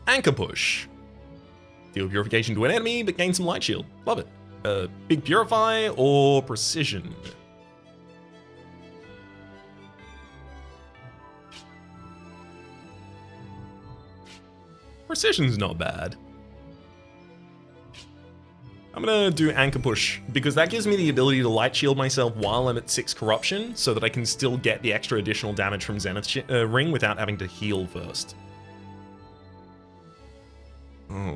Anchor Push. Deal Purification to an enemy, but gain some Light Shield. Love it. Big Purify or Precision? Precision's not bad. I'm gonna do Anchor Push, because that gives me the ability to Light Shield myself while I'm at 6 Corruption, so that I can still get the extra additional damage from Zenith Ring without having to heal first. Oh...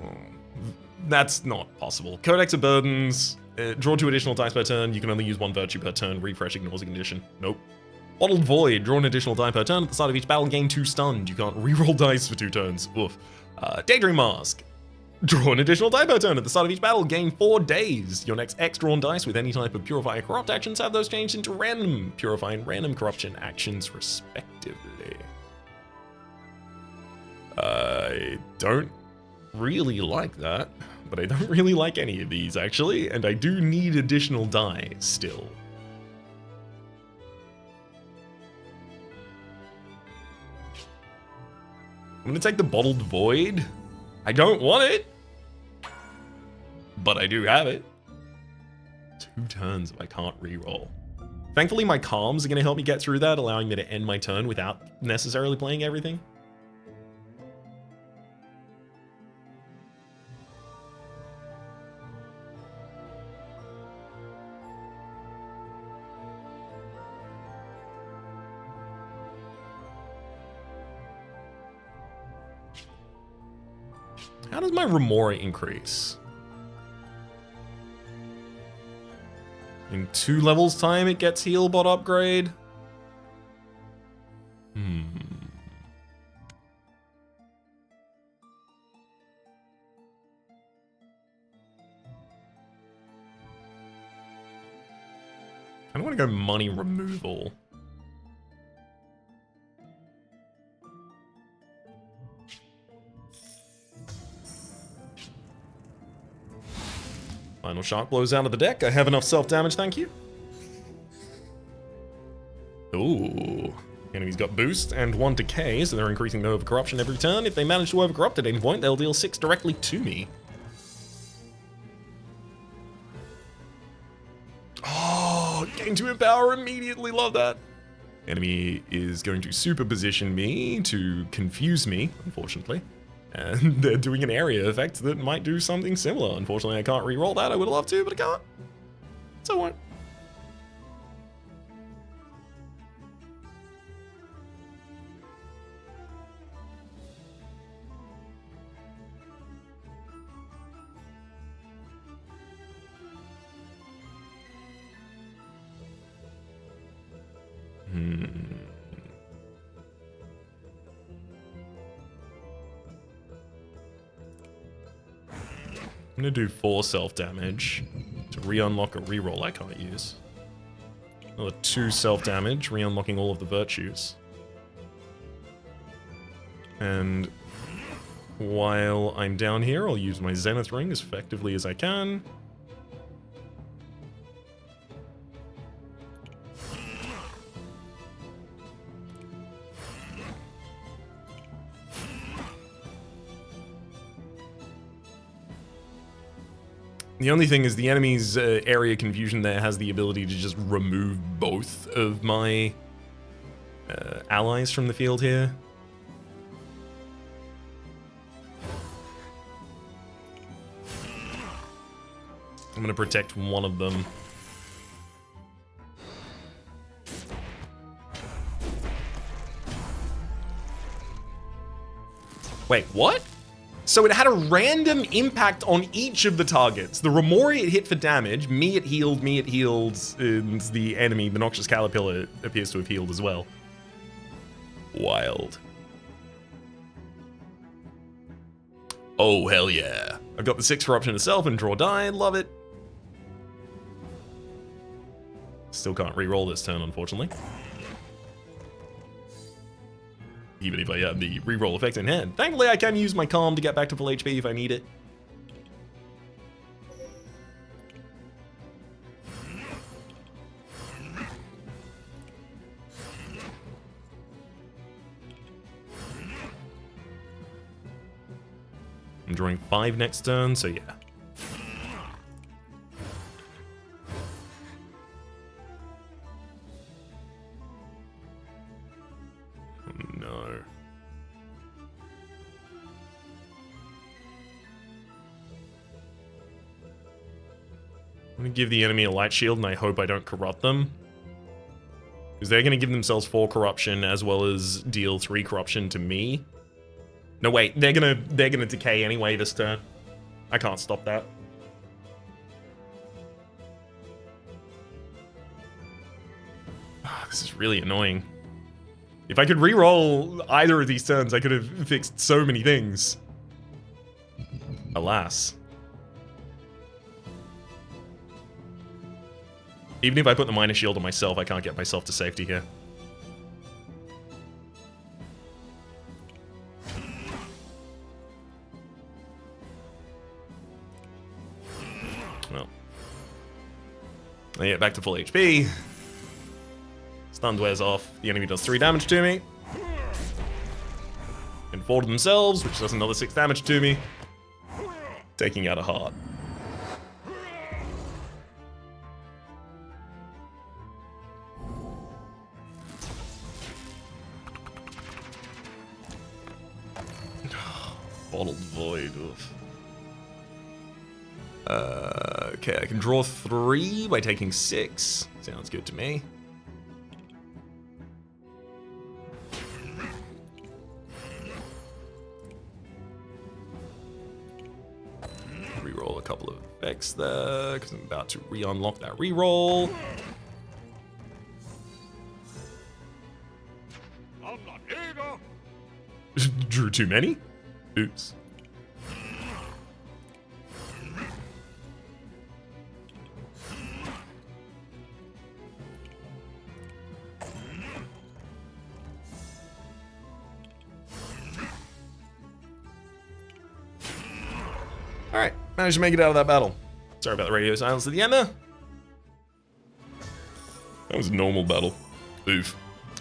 That's not possible. Codex of Burdens, Draw 2 additional dice per turn. You can only use 1 virtue per turn. Refresh ignores a condition. Nope. Bottled Void. Draw an additional die per turn. At the start of each battle, gain 2 stunned. You can't reroll dice for 2 turns. Oof. Daydream Mask. Draw an additional die per turn. At the start of each battle, gain 4 days. Your next X drawn dice with any type of Purify or Corrupt actions have those changed into random Purify and random Corruption actions, respectively. I don't really like that, but I don't really like any of these, actually, and I do need additional die still. I'm gonna take the Bottled Void. I don't want it, but I do have it. 2 turns if I can't reroll. Thankfully, my calms are gonna help me get through that, allowing me to end my turn without necessarily playing everything. How does my Remora increase? In 2 levels time it gets heal bot upgrade? I don't want to go money removal. Final Shark blows out of the deck. I have enough self-damage, thank you. Ooh. Enemy's got boost and 1 decay, so they're increasing the overcorruption every turn. If they manage to overcorrupt at any point, they'll deal 6 directly to me. Oh, gain 2 in power immediately, love that. Enemy is going to superposition me to confuse me, unfortunately. And they're doing an area effect that might do something similar. Unfortunately, I can't re-roll that. I would love to, but I can't. So I won't. I'm gonna do 4 self-damage to re-unlock a reroll I can't use. Another 2 self-damage, re-unlocking all of the virtues. And while I'm down here, I'll use my Zenith Ring as effectively as I can. The only thing is the enemy's area confusion there has the ability to just remove both of my allies from the field here. I'm going to protect one of them. Wait, what? So it had a random impact on each of the targets. The Remora it hit for damage, me it healed, and the enemy, the Noxious Caterpillar, appears to have healed as well. Wild. Oh, hell yeah. I've got the 6 Corruption itself and draw die, love it. Still can't re-roll this turn, unfortunately. Even if I have the reroll effect in hand. Thankfully, I can use my calm to get back to full HP if I need it. I'm drawing 5 next turn, so yeah. I'm going to give the enemy a light shield, and I hope I don't corrupt them. Because they're going to give themselves 4 corruption, as well as deal 3 corruption to me. No, wait, they're gonna decay anyway this turn. I can't stop that. This is really annoying. If I could re-roll either of these turns, I could have fixed so many things. Alas. Even if I put the minor shield on myself, I can't get myself to safety here. Well. I get back to full HP. Stunned wears off. The enemy does 3 damage to me. Can fall to themselves, which does another 6 damage to me. Taking out a heart. Bottled Void. Okay, I can draw 3 by taking 6. Sounds good to me. Reroll a couple of effects there, because I'm about to re-unlock that reroll. I'm not eager. Drew too many? Oops. Alright, managed to make it out of that battle. Sorry about the radio silence at the end there. That was a normal battle. Oof.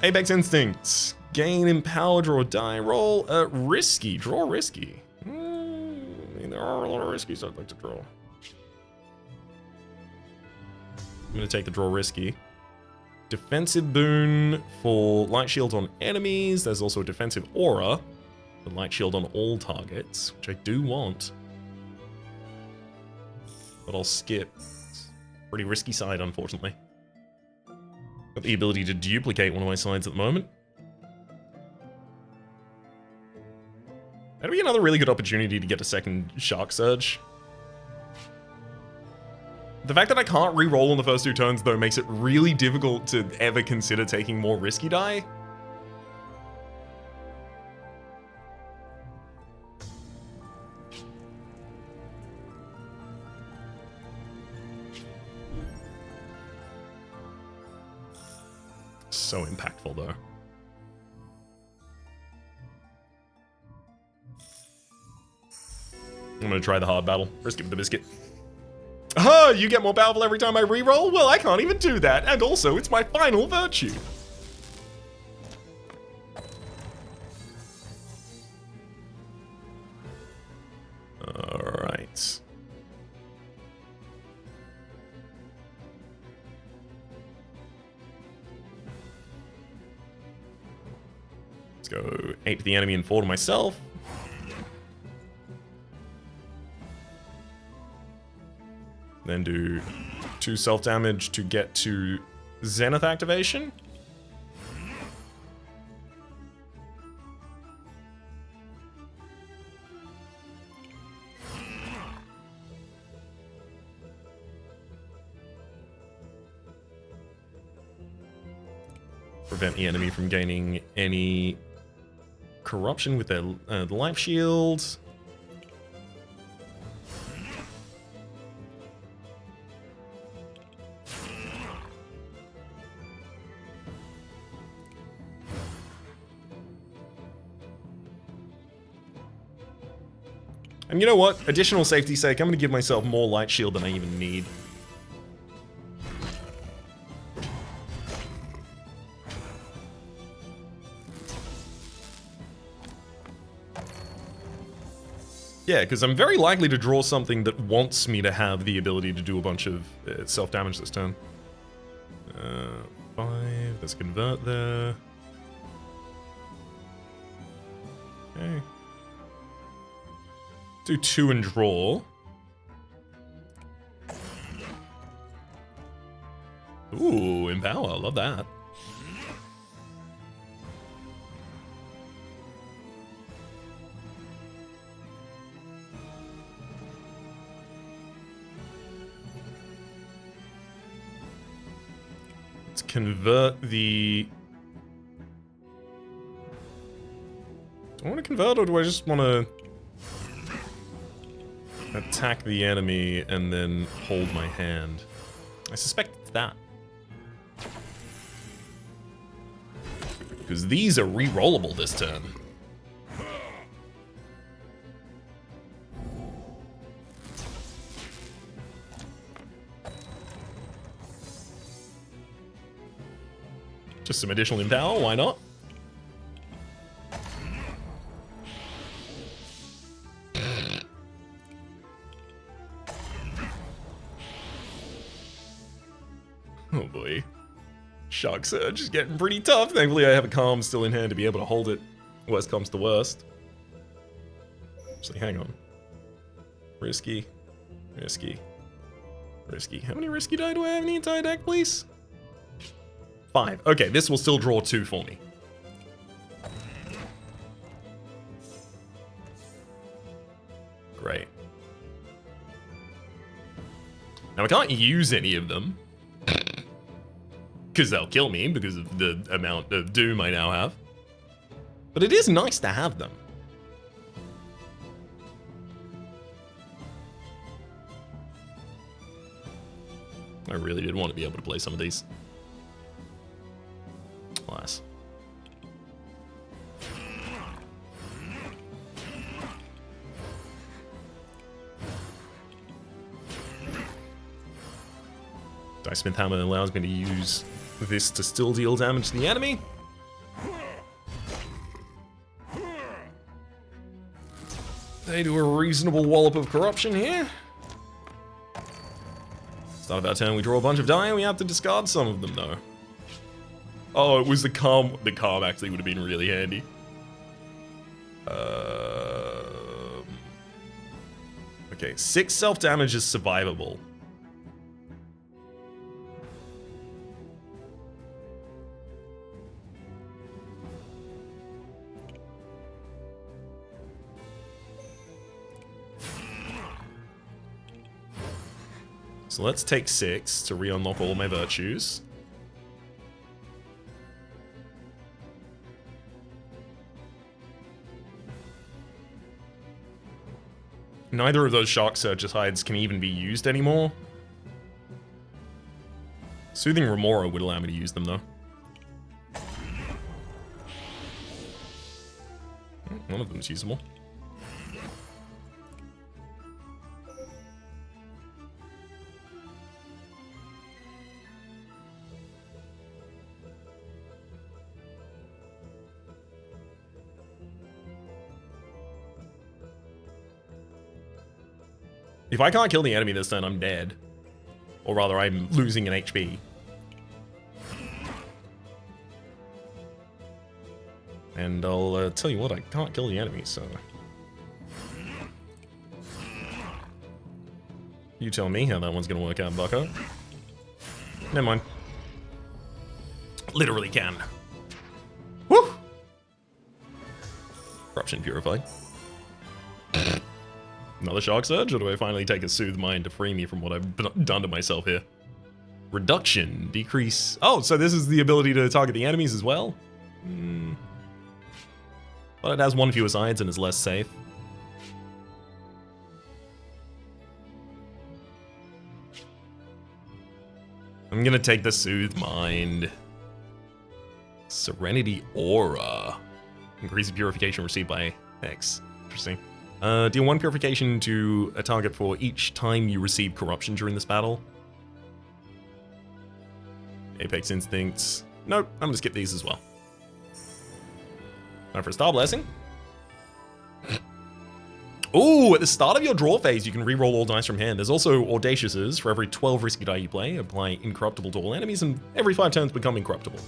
Apex Instincts. Gain in power, draw die, roll. Risky. Draw risky. I mean, there are a lot of riskies I'd like to draw. I'm going to take the draw risky. Defensive boon for light shield on enemies. There's also a defensive aura. The light shield on all targets, which I do want. But I'll skip. It's a pretty risky side, unfortunately. Got the ability to duplicate one of my sides at the moment. That'd be another really good opportunity to get a second Shark Surge. The fact that I can't re-roll on the first 2 turns, though, makes it really difficult to ever consider taking more risky die. So impactful, though. I'm gonna try the hard battle. Risk it with the biscuit. Ah, you get more powerful every time I reroll? Well, I can't even do that. And also, it's my final virtue. Alright. Let's go 8 to the enemy and 4 to myself. Then do 2 self-damage to get to Zenith activation. Prevent the enemy from gaining any corruption with their life shield. And you know what? Additional safety's sake, I'm going to give myself more light shield than I even need. Yeah, because I'm very likely to draw something that wants me to have the ability to do a bunch of self-damage this turn. 5, let's convert there. Okay. Do 2 and draw. Ooh, empower, love that. convert the... Do I want to convert, or do I just want to attack the enemy and then hold my hand? I suspect it's that. Because these are re-rollable this turn. Just some additional empower, why not? Oh boy. Shock Surge is getting pretty tough. Thankfully I have a Calm still in hand to be able to hold it. Worst comes to worst. Actually, hang on. Risky. Risky. Risky. How many risky die do I have in the entire deck, please? 5. Okay, this will still draw 2 for me. Great. Now I can't use any of them. Because they'll kill me because of the amount of doom I now have. But it is nice to have them. I really did want to be able to play some of these. Alas. Dicemith Hammer allows me to use this to still deal damage to the enemy. They do a reasonable wallop of corruption here. Start of our turn, we draw a bunch of die, and we have to discard some of them, though. Oh, it was the Calm. The Calm actually would have been really handy. Okay, 6 self-damage is survivable. So let's take 6 to re-unlock all my virtues. Neither of those Shark Surge hides can even be used anymore. Soothing Remora would allow me to use them, though. One of them is usable. If I can't kill the enemy this turn, I'm dead. Or rather, I'm losing an HP. And I'll tell you what, I can't kill the enemy, so... You tell me how that one's gonna work out, bucko. Never mind. Literally can. Woo! Corruption purified. Another Shark Surge, or do I finally take a Soothe Mind to free me from what I've done to myself here? Reduction, decrease... Oh, so this is the ability to target the enemies as well? But it has 1 fewer sides and is less safe. I'm gonna take the Soothe Mind. Serenity Aura. Increases purification received by X. Interesting. Deal 1 purification to a target for each time you receive corruption during this battle. Apex Instincts. Nope, I'm gonna skip these as well. Now for a Star Blessing. Ooh, at the start of your draw phase, you can re-roll all dice from hand. There's also Audaciouses. For every 12 risky die you play, apply Incorruptible to all enemies, and every 5 turns become Incorruptible.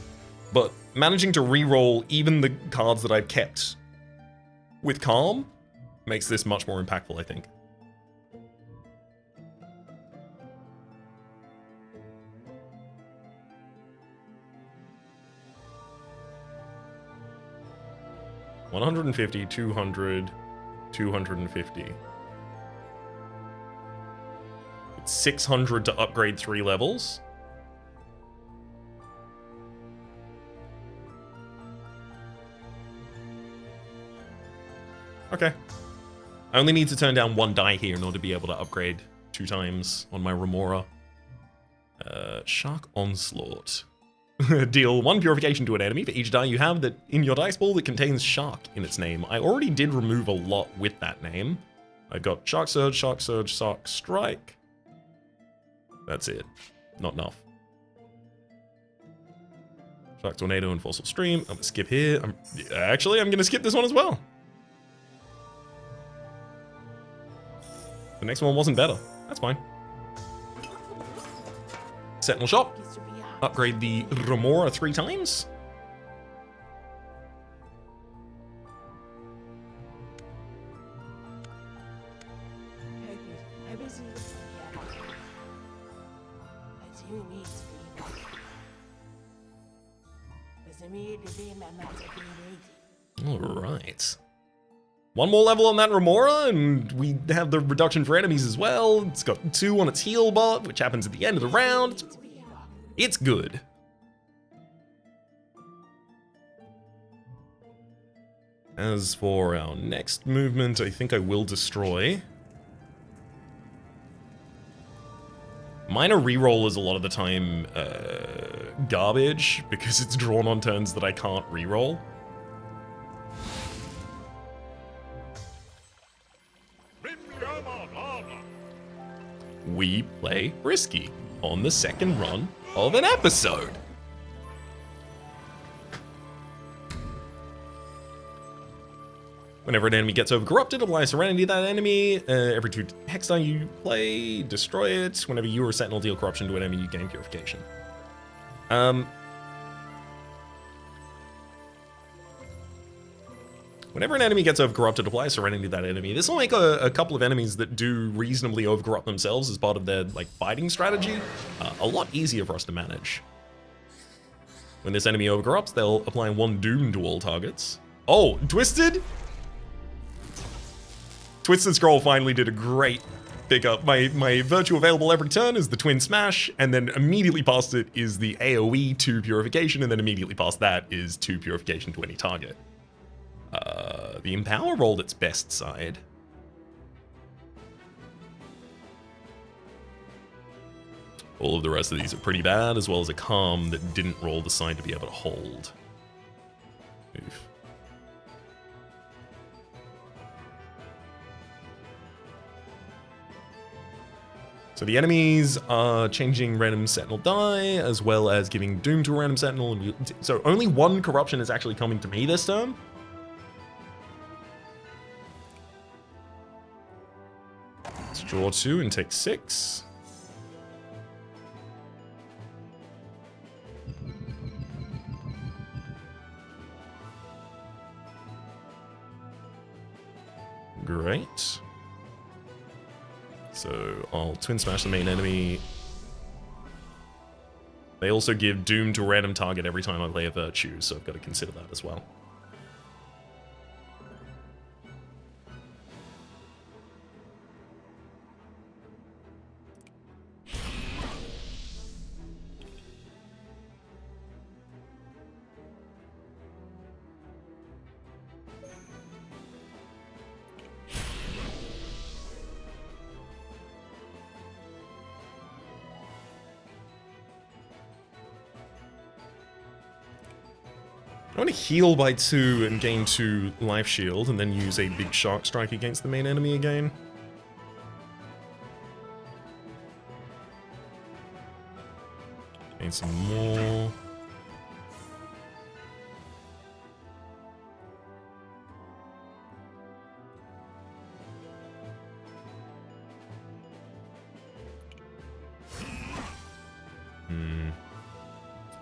But managing to re-roll even the cards that I've kept with Calm makes this much more impactful, I think. $150, 200, 250. It's 600 to upgrade 3 levels. Okay. I only need to turn down 1 die here in order to be able to upgrade 2 times on my Remora. Shark Onslaught. Deal 1 purification to an enemy for each die you have that in your dice pool that contains shark in its name. I already did remove a lot with that name. I've got Shark Surge, Shark Strike. That's it. Not enough. Shark Tornado and Fossil Stream. I'm gonna skip here. Actually, I'm gonna skip this one as well. The next one wasn't better. That's fine. Sentinel Shop. Upgrade the Remora 3 times. Alright. 1 more level on that Remora, and we have the reduction for enemies as well. It's got 2 on its heal bar, which happens at the end of the round. It's good. As for our next movement, I think I will destroy. Minor reroll is a lot of the time garbage, because it's drawn on turns that I can't reroll. We play risky on the second run of an episode. Whenever an enemy gets overcorrupted, apply Serenity to that enemy. Every 2 hex die you play, destroy it. Whenever you or Sentinel deal corruption to an enemy, you gain purification. Whenever an enemy gets overcorrupted, apply Serenity to that enemy. This will make a couple of enemies that do reasonably overcorrupt themselves as part of their fighting strategy a lot easier for us to manage. When this enemy overcorrupts, they'll apply 1 Doom to all targets. Oh, Twisted? Twisted Scroll finally did a great pickup. My virtue available every turn is the Twin Smash, and then immediately past it is the AoE 2 Purification, and then immediately past that is 2 Purification to any target. The Empower rolled its best side. All of the rest of these are pretty bad, as well as a Calm that didn't roll the side to be able to hold. Oof. So the enemies are changing random Sentinel die, as well as giving Doom to a random Sentinel. So only 1 corruption is actually coming to me this turn. Let's draw 2 and take 6. Great. So I'll Twin Smash the main enemy. They also give Doom to a random target every time I play a Virtue, so I've got to consider that as well. I want to heal by 2 and gain 2 life shield, and then use a big Shark Strike against the main enemy again. Gain some more.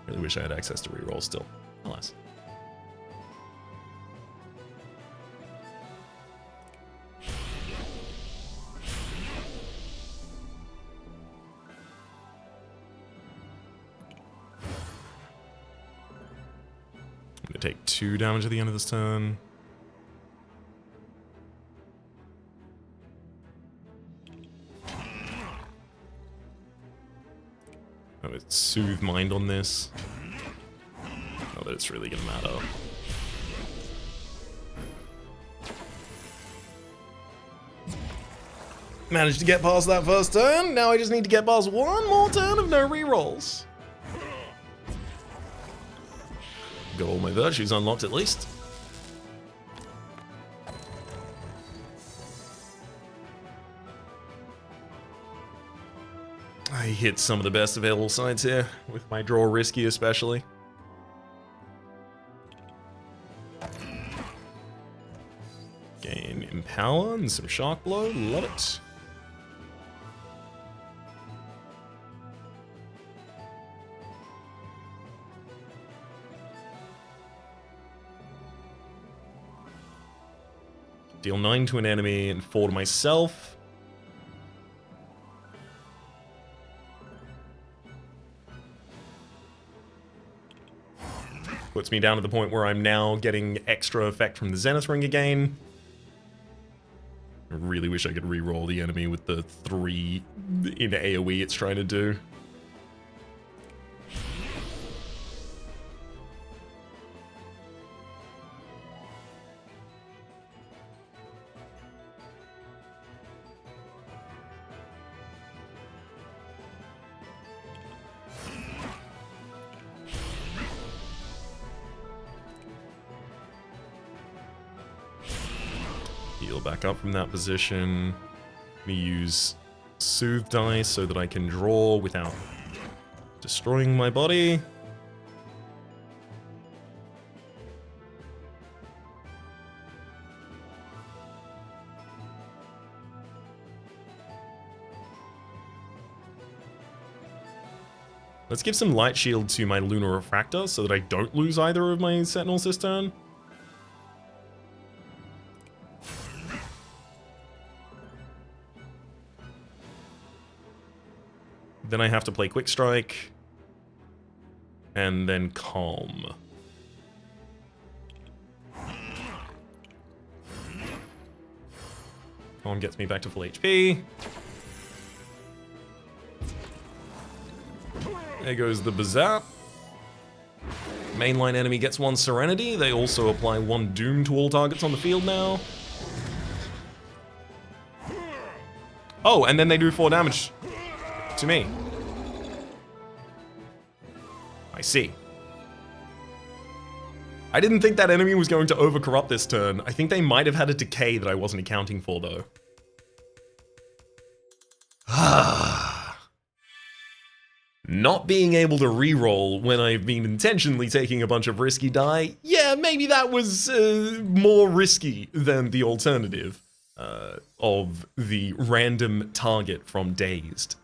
Really wish I had access to reroll still. Alas. I'm gonna take 2 damage at the end of this turn. Oh, it's Soothe Mind on this. Not that it's really gonna matter. Managed to get past that first turn. Now I just need to get past one more turn of no rerolls. Got all my virtues unlocked at least. I hit some of the best available sides here, with my draw risky especially. Gain Empower and some Shark Blow, love it. Deal 9 to an enemy and 4 to myself. Puts me down to the point where I'm now getting extra effect from the Zenith Ring again. I really wish I could reroll the enemy with the 3 in AoE it's trying to do. Heal back up from that position. Let me use Soothe Dice so that I can draw without destroying my body. Let's give some Light Shield to my Lunar Refractor so that I don't lose either of my Sentinels this turn. Then I have to play Quick Strike, and then Calm. Calm gets me back to full HP. There goes the Bazap. Mainline enemy gets 1 Serenity. They also apply 1 Doom to all targets on the field now. Oh, and then they do 4 damage to me. I see. I didn't think that enemy was going to overcorrupt this turn. I think they might have had a decay that I wasn't accounting for, though. Not being able to reroll when I've been intentionally taking a bunch of risky die, yeah, maybe that was more risky than the alternative of the random target from Dazed.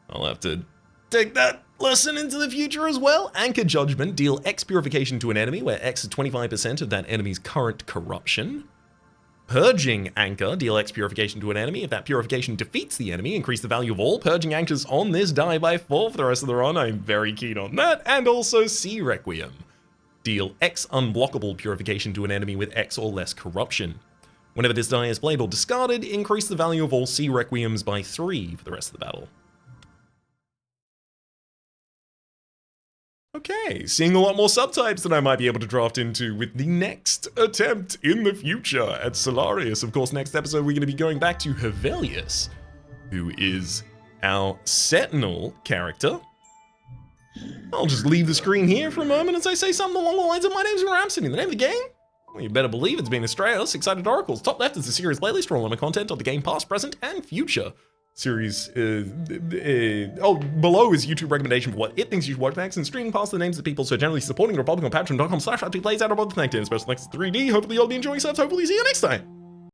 I'll have to take that lesson into the future as well. Anchor Judgment, deal X Purification to an enemy, where X is 25% of that enemy's current corruption. Purging Anchor, deal X Purification to an enemy. If that purification defeats the enemy, increase the value of all Purging Anchors on this die by 4 for the rest of the run. I'm very keen on that. And also Sea Requiem. Deal X Unblockable Purification to an enemy with X or less corruption. Whenever this die is played or discarded, increase the value of all Sea Requiems by 3 for the rest of the battle. Okay, seeing a lot more subtypes that I might be able to draft into with the next attempt in the future at Solarius. Of course, next episode we're going to be going back to Hevelius, who is our Sentinel character. I'll just leave the screen here for a moment as I say something along the lines of my name's Rhapsody. The name of the game? Well, you better believe it's been Astrea, 6-Sided Oracles. Top left is the series playlist for all of my content on the game past, present, and future. Series, below is YouTube recommendation for what it thinks you should watch next, and streaming past the names of the people so generally supporting Republic on patreon.com/Plays out of both thank you, especially next 3D. Hopefully you'll be enjoying yourselves. Hopefully see you next time.